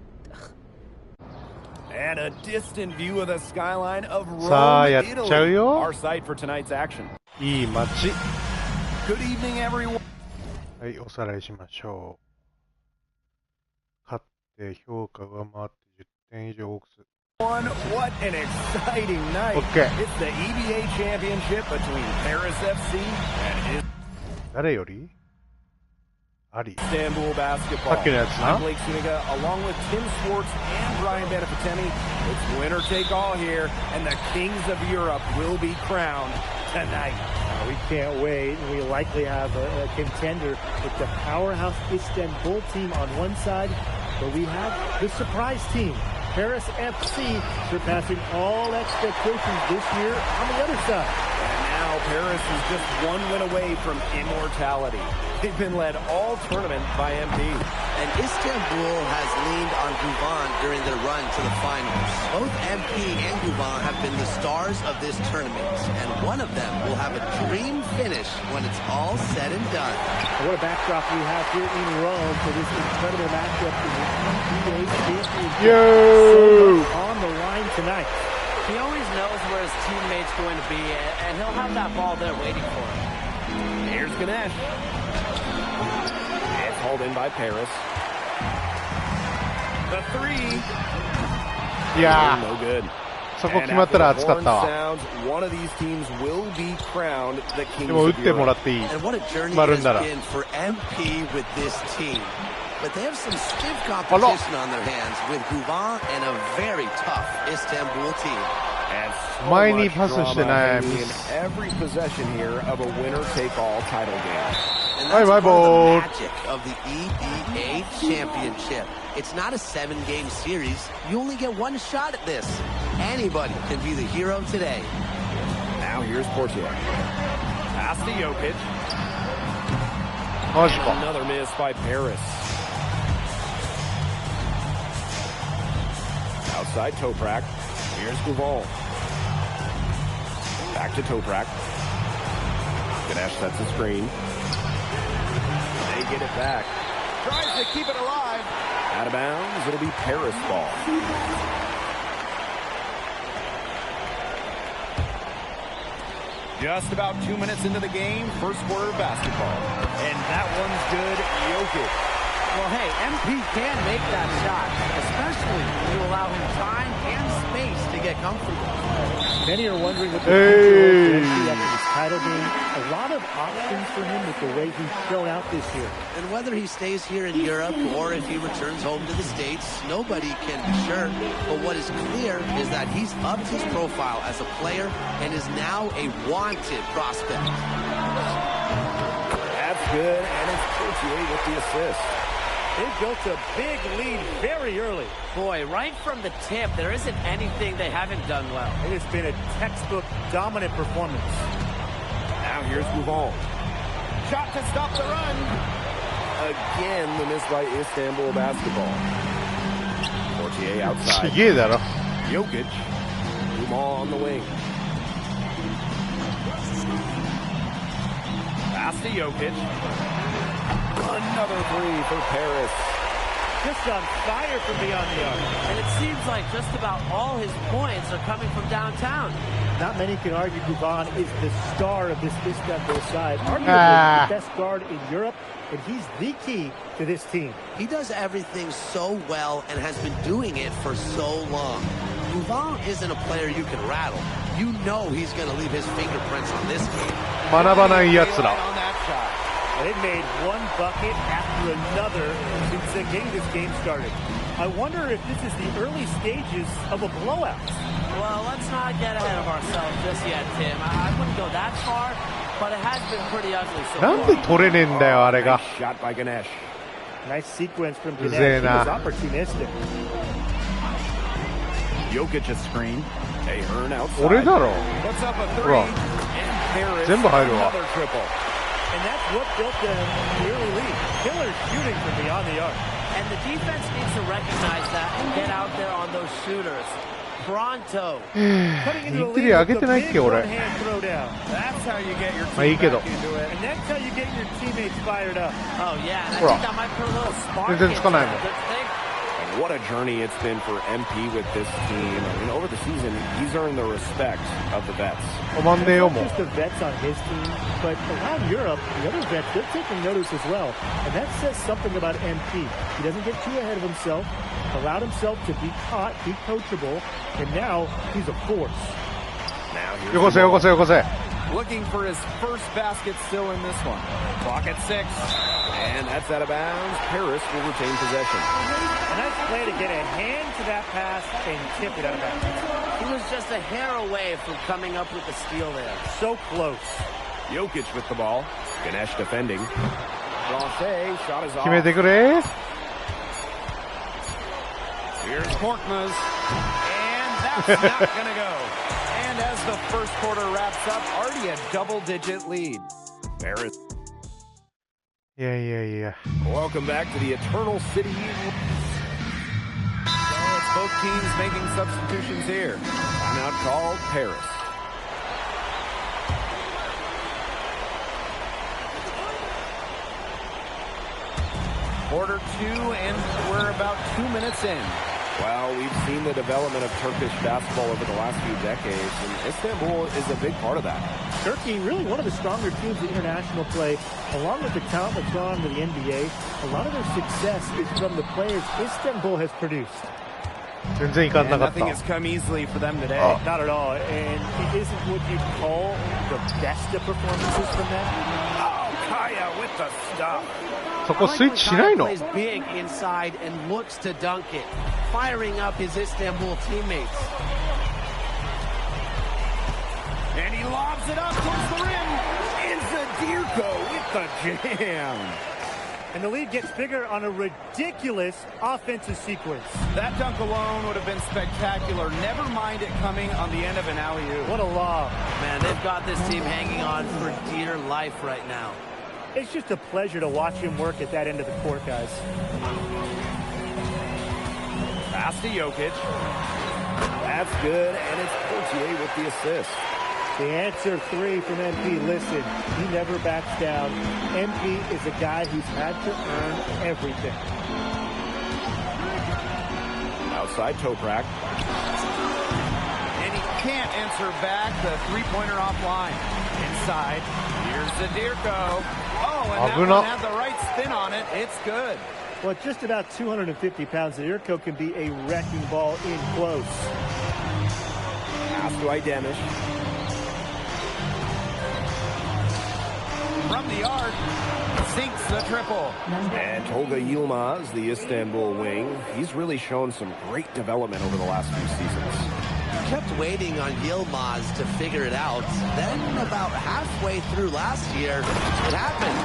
And a distant view of the skyline of Rome, さあ、やっちゃう Italy. よ。 Our site for tonight's action. いい街。 Good evening, everyone. はい、おさらいしましょう。勝って評価上回って10点以上多くする。What an exciting night. Okay. It's the EBA championship between Paris FC and 誰よりあり。 Istanbul Basketball. さっきのやつな。 I'm Blake Suniga, along with Tim Swartz and Brian Benefitemi. It's winner take all here, and the kings of Europe will be crowned tonight. We can't wait. We likely have a contender with the powerhouse Istanbul team on one side, but we have the surprise team, Paris FC, surpassing all expectations this year on the other side. And now Paris is just one win away from immortality. They've been led all tournament by MP. And Istanbul has leaned on Guvan during their run to the finals. Both MP and Guvan have been the stars of this tournament, and one of them will have a dream finish when it's all said and done. What a backdrop we have here in Rome for this incredible matchup in the NBA championship. Yo! So on the line tonight. He always knows where his teammate's going to be, and he'll have that ball there waiting for him. Here's Ganesh. It's hauled in by Paris. The three. いや No good. そこ決まったら熱かったわ。 Sounds, one of these teams will be crowned the で kings も打 of ってもら Europe. っていい。 And what a journey 決ま it るん has なら。 been for MP with this team. But they have some stiff competition on their hands with Guvan and a very tough Istanbul team. And so 前に much パスしてない。 drama in every possession here of a winner-take-all title game. And Bye, that's bye, part of ball. the magic of the EBA championship. It's not a 7-game series. You only get one shot at this. Anybody can be the hero today. Now here's Portier. Pass to Jokic. マジか。 Another miss by Paris. Outside Toprak. Here's Guval. Back to Toprak. Ganesh sets the screen. They get it back. Tries to keep it alive. Out of bounds. It'll be Paris ball. Just about 2 minutes into the game, first quarter of basketball. And that one's good. Jokic. Well, hey, MP can make that shot, especially when you allow him time and space to get comfortable. Many are wondering what the Hey. future holds for MP after this title game. A lot of options for him with the way he's shown out this year. And whether he stays here in Europe or if he returns home to the States, nobody can be sure. But what is clear is that he's upped his profile as a player and is now a wanted prospect. That's good, and it's Portier with the assist. They've built a big lead very early. Boy, right from the tip, there isn't anything they haven't done well. It has been a textbook dominant performance. Now here's Guval. Shot to stop the run. Again, the miss by Istanbul basketball. Portier outside. Jokic. Dumas on the wing. Pass to Jokic. Another three for Paris. Just on fire from beyond the arc. And it seems like just about all his points are coming from downtown. Not many can argue Guvan is the star of this Istanbul side. Arguably the best guard in Europe, and he's the key to this team. He does everything so well and has been doing it for so long. Guvan isn't a player you can rattle. You know he's going to leave his fingerprints on this game. 学ばないやつら。 They've made one bucket after another since getting this game started. I wonder if this is the early stages of a blowout. Well, let's not get ahead of ourselves just yet, Tim. I wouldn't go that far, but it has been pretty ugly so far. なんで取れねえんだよあれが。 Shot by Ganesh. Nice sequence from Ganesh. He was opportunistic. Jokic a screen. Ahern outside. 俺だろ。 Puts up a ほら。 three. And Paris 全部入るわ。 another triple. And that's what built them early lead. Killer shooting from beyond the arc. And the defense needs to recognize that and get out there on those shooters. Pronto. インテリ上げてないっけ俺。 That's how you get your まあいいけど。 and that's how you get your teammates fired up. Oh yeah, and I ほら。 think that might put a little spark 全然つかないもん。 And what a journey it's been for MP with this team. I mean, over the season, he's earned the respect of the vets. 止まんねえよもう。 Not just the vets on his team, but around Europe, the other vets, they're taking notice as well. And that says something about MP. He doesn't get too ahead of himself, allowed himself to be caught, be coachable, and now he's a force. Now here's よこせよこせよこせ。 looking for his first basket still in this one. Clock at 6. And that's out of bounds. Paris will retain possession. A nice play to get a hand to that pass and tip it out of bounds. He was just a hair away from coming up with the steal there. So close. Jokic with the ball. Ganesh defending. Blanchet shot is off. 決めてくれ。 Here's Korkmaz. And that's not going to go. And as the first quarter wraps up, already a double-digit lead. Paris. いやいやいや。 Welcome back to the Eternal City. So it's both teams making substitutions here. Timeout called Paris. Quarter 2, and we're about 2 minutes in. Well, we've seen the development of Turkish basketball over the last few decades, and Istanbul is a big part of that. Turkey, really one of the stronger teams in international play, along with the talent that's gone to the NBA. A lot of their success is from the players Istanbul has produced. 全然いかんなかっ Nothing た。 has come easily for them today. Not at all. And it isn't what you'd call the best of performances from them. Oh, Kaya with the stuff. そこスイッチしないの？ Plays big inside and looks to dunk it, firing up his Istanbul teammates. And he lobs it up towards the rim. And Zadirko with the jam. And the lead gets bigger on a ridiculous offensive sequence. That dunk alone would have been spectacular. Never mind it coming on the end of an alley-oop. What a lob. Man, they've got this team hanging on for dear life right now. It's just a pleasure to watch him work at that end of the court, guys. Pass to Jokic. That's good, and it's Portier with the assist. The answer 3 from MP. Listen, he never backs down. MP is a guy who's had to earn everything. Outside Toprak. And he can't answer back the three-pointer offline. Inside, here's Zadirko. Oh, and that one had the right spin on it. It's good. Well, at just about 250 pounds, Zadirko can be a wrecking ball in close. Pass to Idemish. From the arc, sinks the triple. And Tolga Yilmaz, the Istanbul wing, he's really shown some great development over the last few seasons. Kept waiting on Yilmaz to figure it out. Then about halfway through last year, it happened.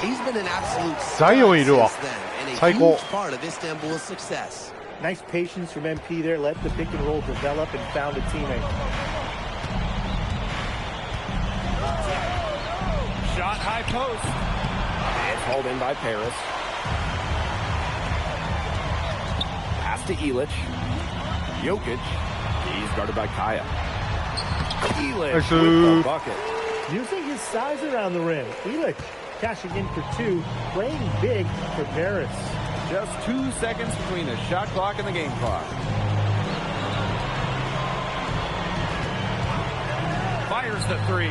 He's been an absolute star since then, and a huge part of Istanbul's success. Nice patience from MP there. Let the pick and roll develop and found a teammate. Shot high post. It's hauled in by Paris. Pass to Illich. Jokic. He's guarded by Kaya. Illich with the bucket. Using his size around the rim. Illich cashing in for 2, playing big for Paris. Just 2 seconds between the shot clock and the game clock. Fires the 3.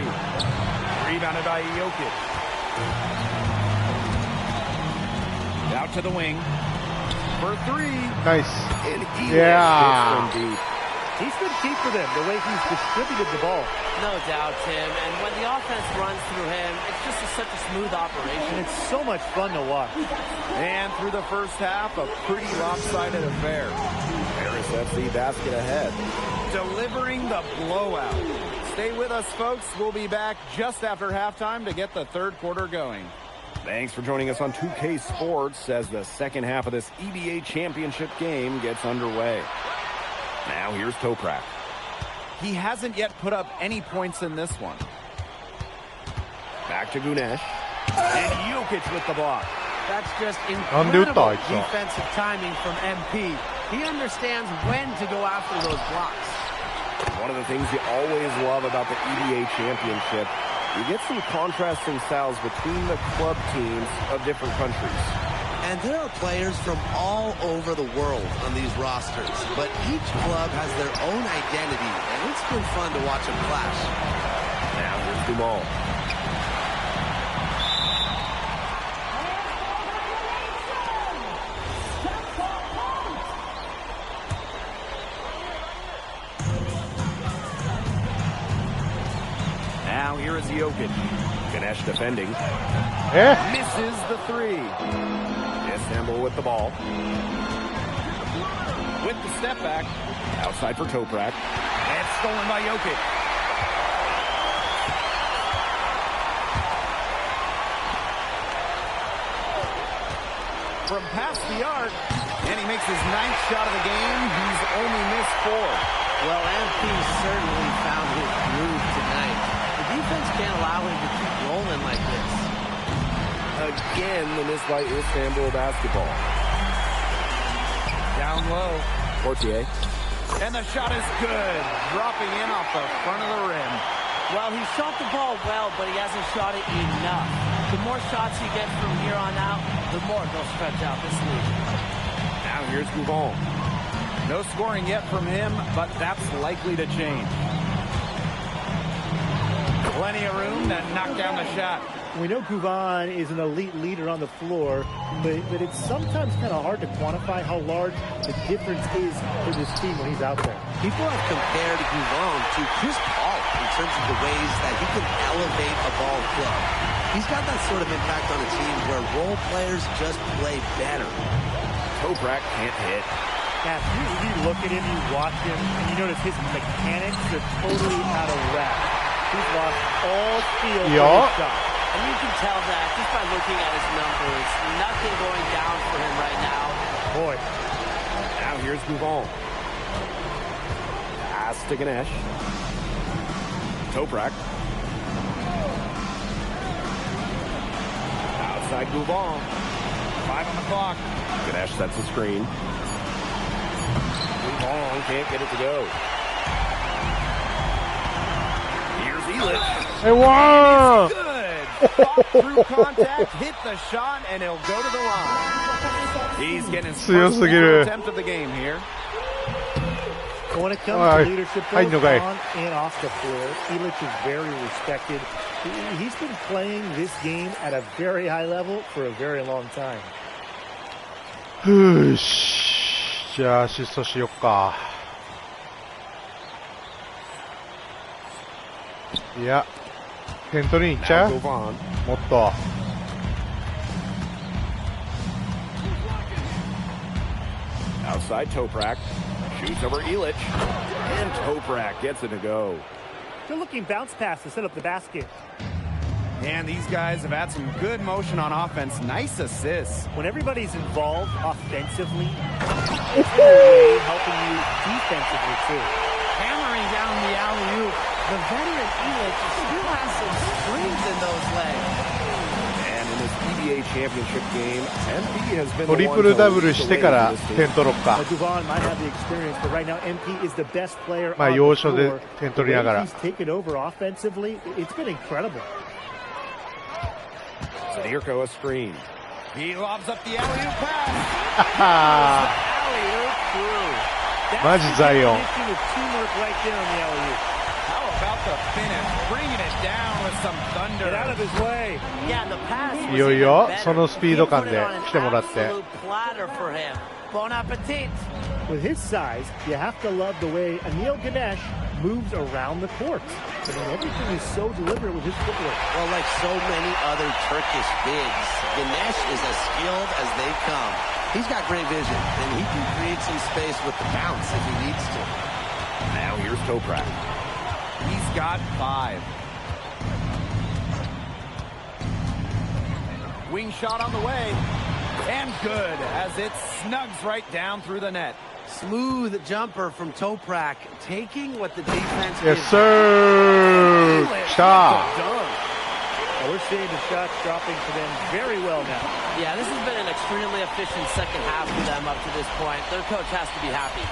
Rebounded by Jokic. Out to the wing. For 3. Nice. And Yeah. hits from deep. He's been key for them, the way he's distributed the ball. No doubt, Tim. And when the offense runs through him, it's just such a smooth operation. And it's so much fun to watch. And through the first half, a pretty lopsided affair. Paris FC basket ahead. Delivering the blowout. Stay with us, folks. We'll be back just after halftime to get the third quarter going. Thanks for joining us on 2K Sports as the second half of this EBA championship game gets underway. Now here's Toprak. He hasn't yet put up any points in this one. Back to Gunesh. And Jokic with the block. That's just incredible defensive timing from MP. He understands when to go after those blocks. One of the things you always love about the EBA championship, you get some contrasting styles between the club teams of different countries. And there are players from all over the world on these rosters, but each club has their own identity, and it's been fun to watch them clash. Now here's Dumal. Now here is Jokic. Ganesh defending. Misses the 3. Istanbul with the ball. With the step back. Outside for Toprak. And stolen by Jokic. From past the arc. And he makes his 9th shot of the game. He's only missed 4. Well, MP certainly found his groove tonight. The defense can't allow him to keep rolling like this. Again, the miss by Istanbul basketball. Down low. Portier. And the shot is good. Dropping in off the front of the rim. Well, he shot the ball well, but he hasn't shot it enough. The more shots he gets from here on out, the more they'll stretch out this lead. Now here's Gougon. No scoring yet from him, but that's likely to change. Plenty of room to knock down the shot. We know Gougon is an elite leader on the floor, but it's sometimes kind of hard to quantify how large the difference is for this team when he's out there. People have compared Gougon to Chris Paul in terms of the ways that he can elevate a ball club. He's got that sort of impact on a team where role players just play better. Toprak can't hit. Yeah, if you look at him, you watch him, and you notice his mechanics are totally out of whack. He's lost all feel for his shot. And you can tell that just by looking at his numbers. Nothing going down for him right now. Boy. Now here's Gougon. Pass to Ganesh. Toprak. Outside Gougon. 5 on the clock. Ganesh sets the screen. Gougon can't get it to go. Here's Illich. Hey, wow! Good. Fought through contact, hit the shot, and he'll go to the line. He's getting his first attempt of the game here. When it comes to leadership, both on and off the floor, Illich is very respected. He's been playing this game at a very high level for a very long time. じゃあシストしよっか。いや、点取りに行っちゃう？もっと。Outside Toprak. Shoots over Illich. And Toprak gets it to go. Good looking bounce pass to set up the basket. And these guys have had some good motion on offense. Nice assists. When everybody's involved offensively, it's helping you defensively too. Hammering down the alley-oop. The veteran Illich still has some springs in those legs. And in this EBA NBA championship game, MP has been トリプルダブルしてから点取ろっか。Duvan might have the experience, but right now MP is the best player まあ on 要 the 所で floor. 点取りながら。 He's taken over offensively. It's been incredible. Zadirko a screen. He lobs up the alley-oop pass. マジザイオン。 Teamwork right there on the alley-oop. How about the finish? Bringing it down with some thunder. Get out of his way. Yeah, the pass いよいよそのスピード感で来てもらって。 platter for him. Bon appetit. With his size, you have to love the way Anil Ganesh moves around the court. I mean, everything is so deliberate with his footwork. Well, like so many other Turkish bigs, Ganesh is as skilled as they come. He's got great vision, and he can create some space with the bounce if he needs to. Now here's Toprak. He's got 5. Wing shot on the way. And good, as it snugs right down through the net. Smooth jumper from Toprak, taking what the defense Yes, gives. sir. Shot. We're seeing the shots dropping for them very well now. Yeah, this has been an extremely efficient second half for them up to this point. Their coach has to be happy.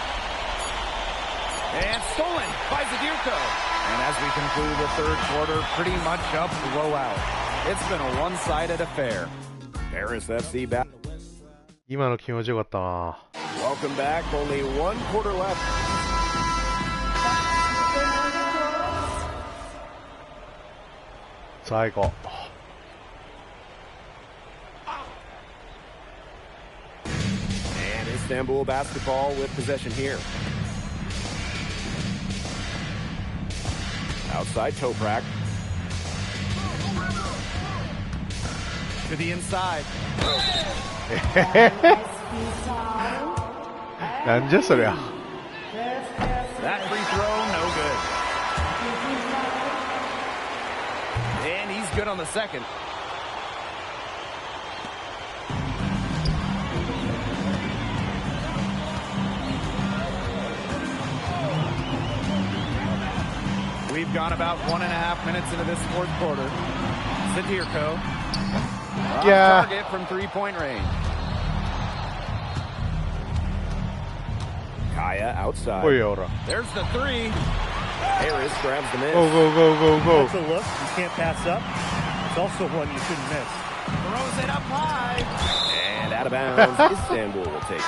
And stolen by Zadirko. And as we conclude the third quarter, pretty much a blowout. It's been a one-sided affair. Paris FC back. 今の気持ちよかったな。 Welcome back. Only one quarter left. 最高。 And Istanbul basketball with possession here. Outside Toprak. To the inside. なんじゃそりゃ。 That free throw, no good. And he's good on the second. We've gone about 1.5 minutes into this fourth quarter. Zadirko. Yeah. Target from three-point range. Kaya outside. Oi, ora. There's the three. Harris grabs the miss. Go, go, go, go, go. That's a look you can't pass up. It's also one you shouldn't miss. Throws it up high. And out of bounds. Istanbul will take it.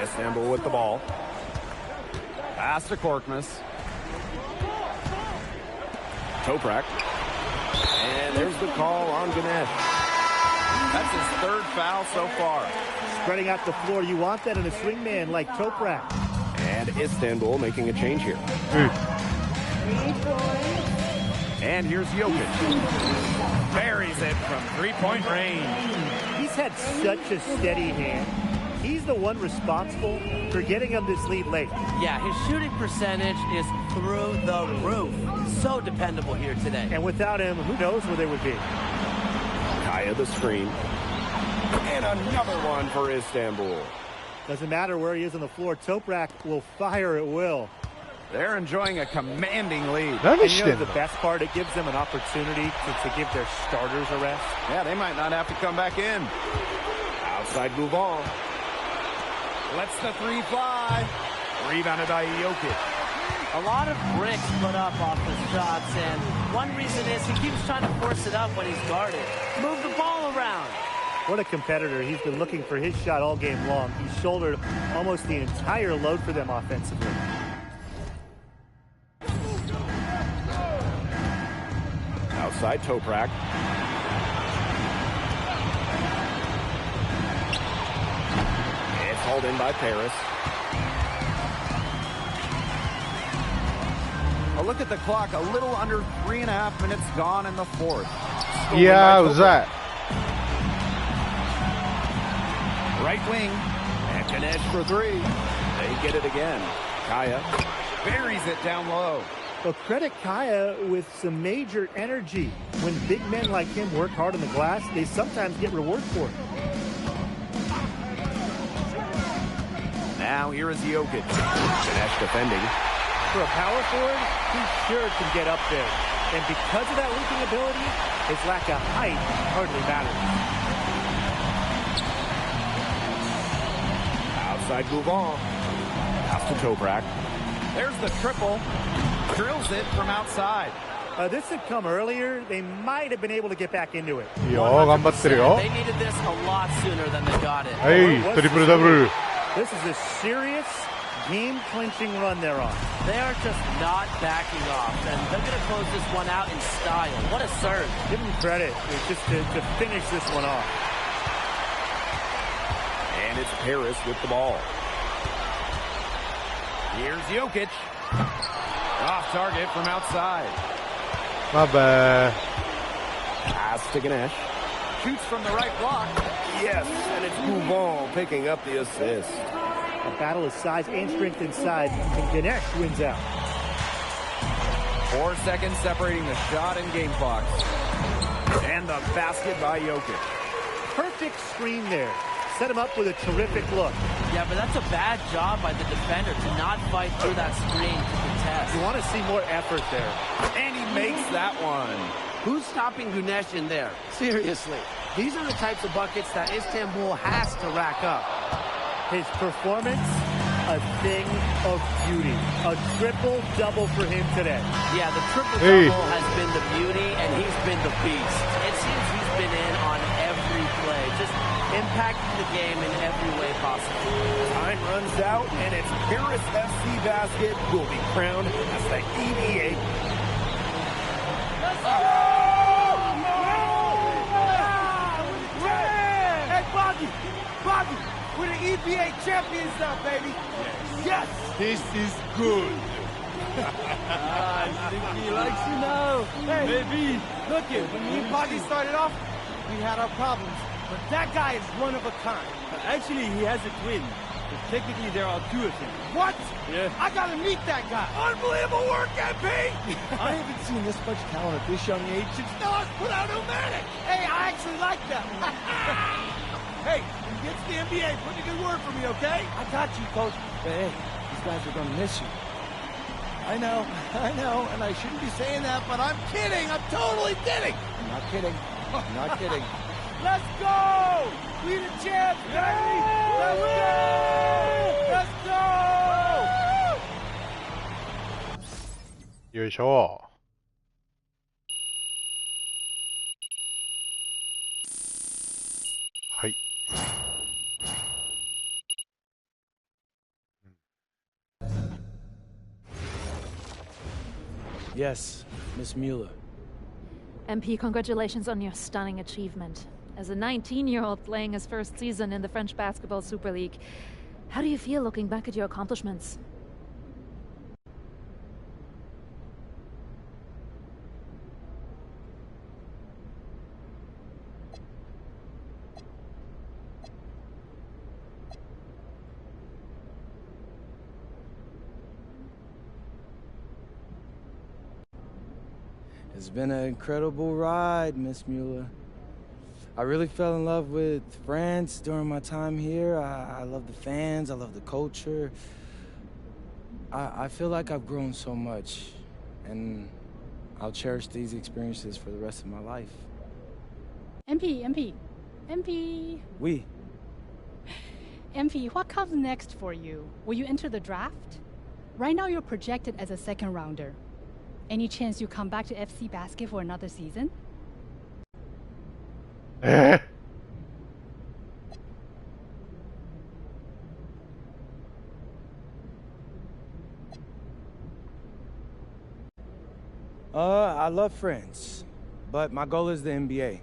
Istanbul with the ball. Pass to Korkmaz. Toprak. And there's the call on Ganesh. That's his third foul so far. Spreading out the floor, you want that in a swing man like Toprak. And Istanbul making a change here. And here's Jokic. Buries it from three-point range. He's had such a steady hand. He's the one responsible for getting him this lead late. Yeah, his shooting percentage is through the roof. So dependable here today. And without him, who knows where they would be. Kaya the screen. And another one for Istanbul. Doesn't matter where he is on the floor, Toprak will fire at will. They're enjoying a commanding lead. And you know the best part, it gives them an opportunity to give their starters a rest. Yeah, they might not have to come back in. Outside Gouvan. Lets the three fly. Rebounded by Jokic. A lot of bricks put up off his shots, and one reason is he keeps trying to force it up when he's guarded. Move the ball around. What a competitor. He's been looking for his shot all game long. He shouldered almost the entire load for them offensively. Outside Toprak. It's hauled in by Paris. A look at the clock. A little under 3.5 minutes gone in the fourth. Yeah, was that? Right wing. And Ganesh for three. They get it again. Kaya buries it down low. Well, credit Kaya with some major energy. When big men like him work hard on the glass, they sometimes get reward for it. Now here is Jokic. Ganesh defending. for a power forward, he sure can get up there. And because of that leaping ability, his lack of height hardly matters. Outside Gouvon. Pass to Toprak. There's the triple. Drills it from outside. This had come earlier. They might have been able to get back into it. They needed this a lot sooner than they got it. Hey, triple double. This is a serious game-clinching run they're on. They are just not backing off, and they're going to close this one out in style. What a serve. Give them credit just to finish this one off. And it's Paris with the ball. Here's Jokic. Off target from outside. My bad. Pass to Ganesh. Shoots from the right block. Yes, and it's Gouvon picking up the assist. A battle of size and strength inside, and Ganesh wins out. 4 seconds separating the shot and game clock. And the basket by Jokic. Perfect screen there. Set him up with a terrific look. Yeah, but that's a bad job by the defender to not fight through that screen to contest. You want to see more effort there. And he makes that one. Who's stopping Ganesh in there? Seriously. These are the types of buckets that Istanbul has to rack up. His performance, a thing of beauty. A triple-double for him today. Yeah, the triple-double has been the beauty, and he's been the beast. It seems he's been in on every play, just impacting the game in every way possible. Time runs out, and it's Paris FC Basket who will be crowned as the EVA. Let's go! Hey, Boggy, we're the EVA champions now, baby. Yes! This is good. I think he likes you now. Hey, maybe. Look it, when me and Boggy started off, we had our problems. But that guy is one of a kind. Actually, he has a twin. But technically, there are 2 of him. What? Yeah. I gotta meet that guy. Unbelievable work, MP! I haven't seen this much talent at this young age since Nas put out Omatic. Hey, I actually like that one. Hey, when you get to the NBA, put in a good word for me, okay? I got you, Coach. But hey, these guys are gonna miss you. I know, and I shouldn't be saying that, but I'm kidding. I'm totally kidding. I'm not kidding. I'm not kidding. Let's go! We the champs, baby! Let's go! Let's go! よいしょ。はい。Yes, Miss Mueller. MP, congratulations on your stunning achievement. As a 19-year-old playing his first season in the French Basketball Super League, how do you feel looking back at your accomplishments? It's been an incredible ride, Miss Mueller. I really fell in love with France during my time here. I love the fans, I love the culture. I feel like I've grown so much, and I'll cherish these experiences for the rest of my life. MP. Oui. MP, what comes next for you? Will you enter the draft? Right now you're projected as a second rounder. Any chance you come back to FC Basket for another season? I love France, but my goal is the NBA.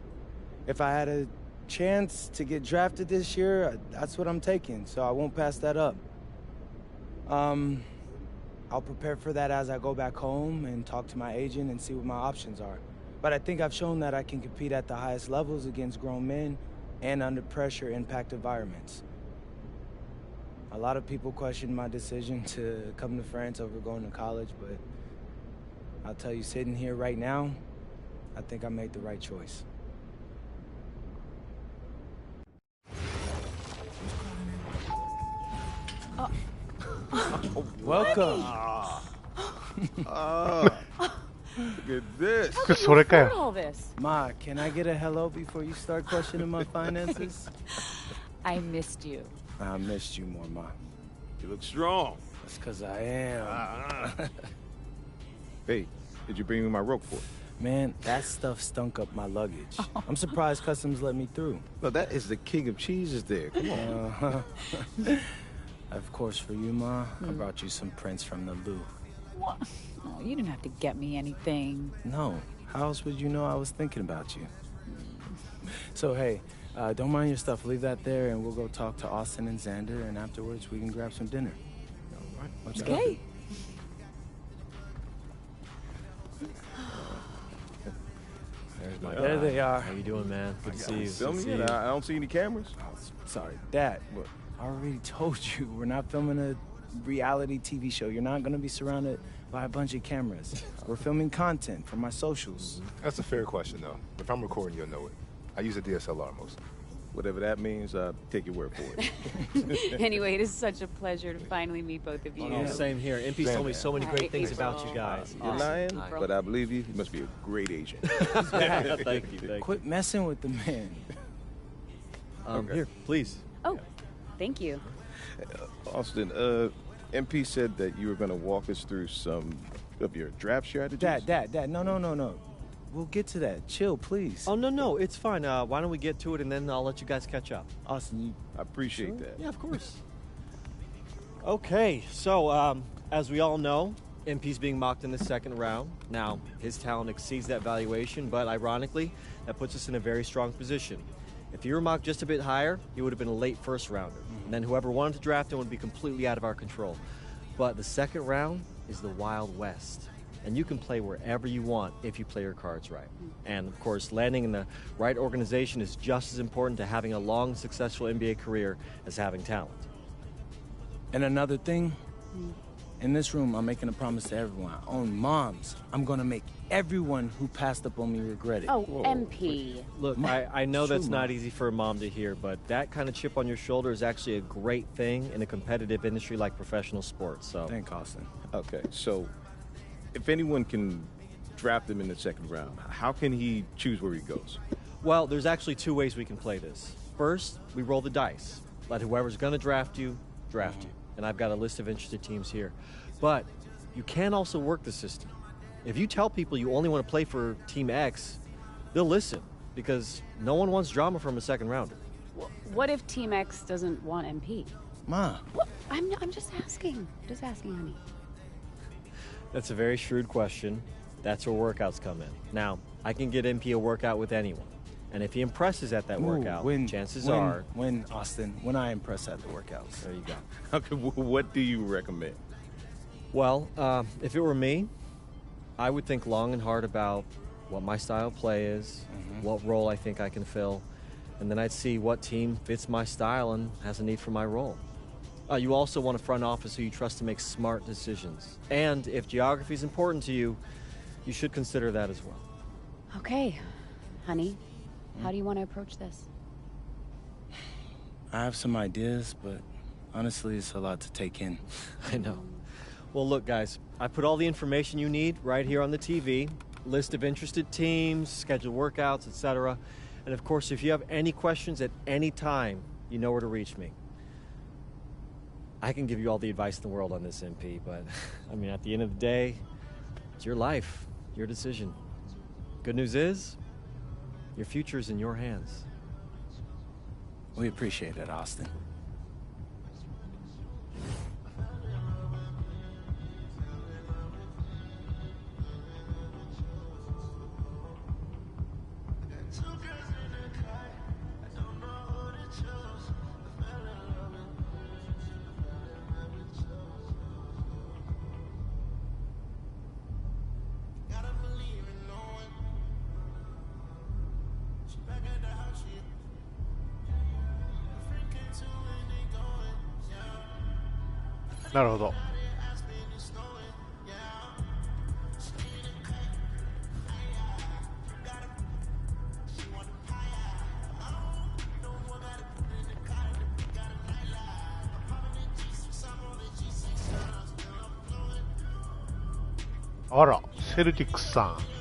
If I had a chance to get drafted this year, that's what I'm taking, so I won't pass that up. I'll prepare for that as I go back home and talk to my agent and see what my options are. But I think I've shown that I can compete at the highest levels against grown men and under pressure impact environments. A lot of people question my decision to come to France over going to college, but I'll tell you, sitting here right now, I think I made the right choice. Welcome. Look at this. All this. Ma, can I get a hello before you start questioning my finances? I missed you. I missed you more, Ma. You look strong. That's because I am. Hey, did you bring me my rope for it? Man, that stuff stunk up my luggage. I'm surprised customs let me through. No, that is the king of cheeses there. Come on. Of course, for you, Ma, I brought you some prints from the Louvre. What? Oh, you didn't have to get me anything. No. How else would you know I was thinking about you? So, hey, don't mind your stuff. Leave that there, and we'll go talk to Austin and Xander, and afterwards we can grab some dinner. All right. Let's go. Okay. There they are. How you doing, man? Good to see you. Filming it? I don't see any cameras. Oh, sorry, Dad. Look, I already told you we're not filming a reality TV show. You're not going to be surrounded by a bunch of cameras. We're filming content for my socials. That's a fair question, though. If I'm recording, you'll know it. I use a DSLR mostly. Whatever that means, take your word for it. Anyway, it is such a pleasure to finally meet both of you. Oh, same here. MP's told me so many great things about you guys. You're lying, but I believe you. You must be a great agent. Thank you. Quit messing with the man. Here, please. Oh, thank you. Austin, MP said that you were going to walk us through some of your draft strategies. Dad, no. We'll get to that. Chill, please. Oh, no, it's fine. Why don't we get to it, and then I'll let you guys catch up. Austin, I appreciate that. Yeah, of course. Okay, so as we all know, MP's being mocked in the second round. Now, his talent exceeds that valuation, but ironically, that puts us in a very strong position. If you were mocked just a bit higher, he would have been a late first rounder. And then whoever wanted to draft him would be completely out of our control. But the second round is the Wild West. And you can play wherever you want if you play your cards right. And of course, landing in the right organization is just as important to having a long, successful NBA career as having talent. And another thing, in this room, I'm making a promise to everyone. On moms, I'm gonna make everyone who passed up on me regret it. Oh, MP. Look, I know that's not easy for a mom to hear, but that kind of chip on your shoulder is actually a great thing in a competitive industry like professional sports. So, thank Austin. Okay, so if anyone can draft him in the second round, how can he choose where he goes? Well, there's actually two ways we can play this. First, we roll the dice. Let whoever's going to draft you. And I've got a list of interested teams here. But you can also work the system. If you tell people you only want to play for Team X, they'll listen because no one wants drama from a second rounder. What if Team X doesn't want MP? Ma. What? I'm just asking. Just asking, honey. That's a very shrewd question. That's where workouts come in. Now, I can get MP a workout with anyone. And if he impresses at that workout, chances are... Austin, when I impress at the workouts. There you go. Okay, what do you recommend? Well, if it were me, I would think long and hard about what my style of play is, what role I think I can fill, and then I'd see what team fits my style and has a need for my role. You also want a front office who you trust to make smart decisions. And if geography is important to you, you should consider that as well. Okay, honey. How do you want to approach this? I have some ideas, but honestly, it's a lot to take in. I know. Well, look, guys, I put all the information you need right here on the TV. List of interested teams, scheduled workouts, etc. And of course, if you have any questions at any time, you know where to reach me. I can give you all the advice in the world on this, MP, but I mean, at the end of the day, it's your life, your decision. Good news is, your future is in your hands. We appreciate it, Austin.なるほど。あら、セルティックスさん。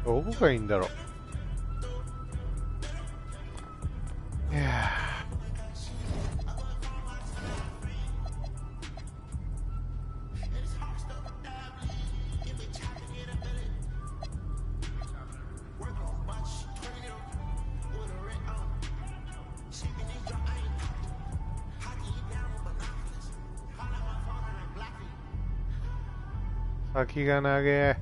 どこがいいんだろう。いや先が長え。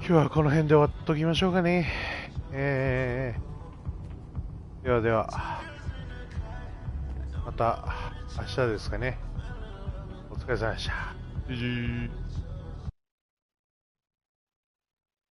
今日はこの辺で終わっときましょうかね。ではでは、また明日ですかね。お疲れ様でした。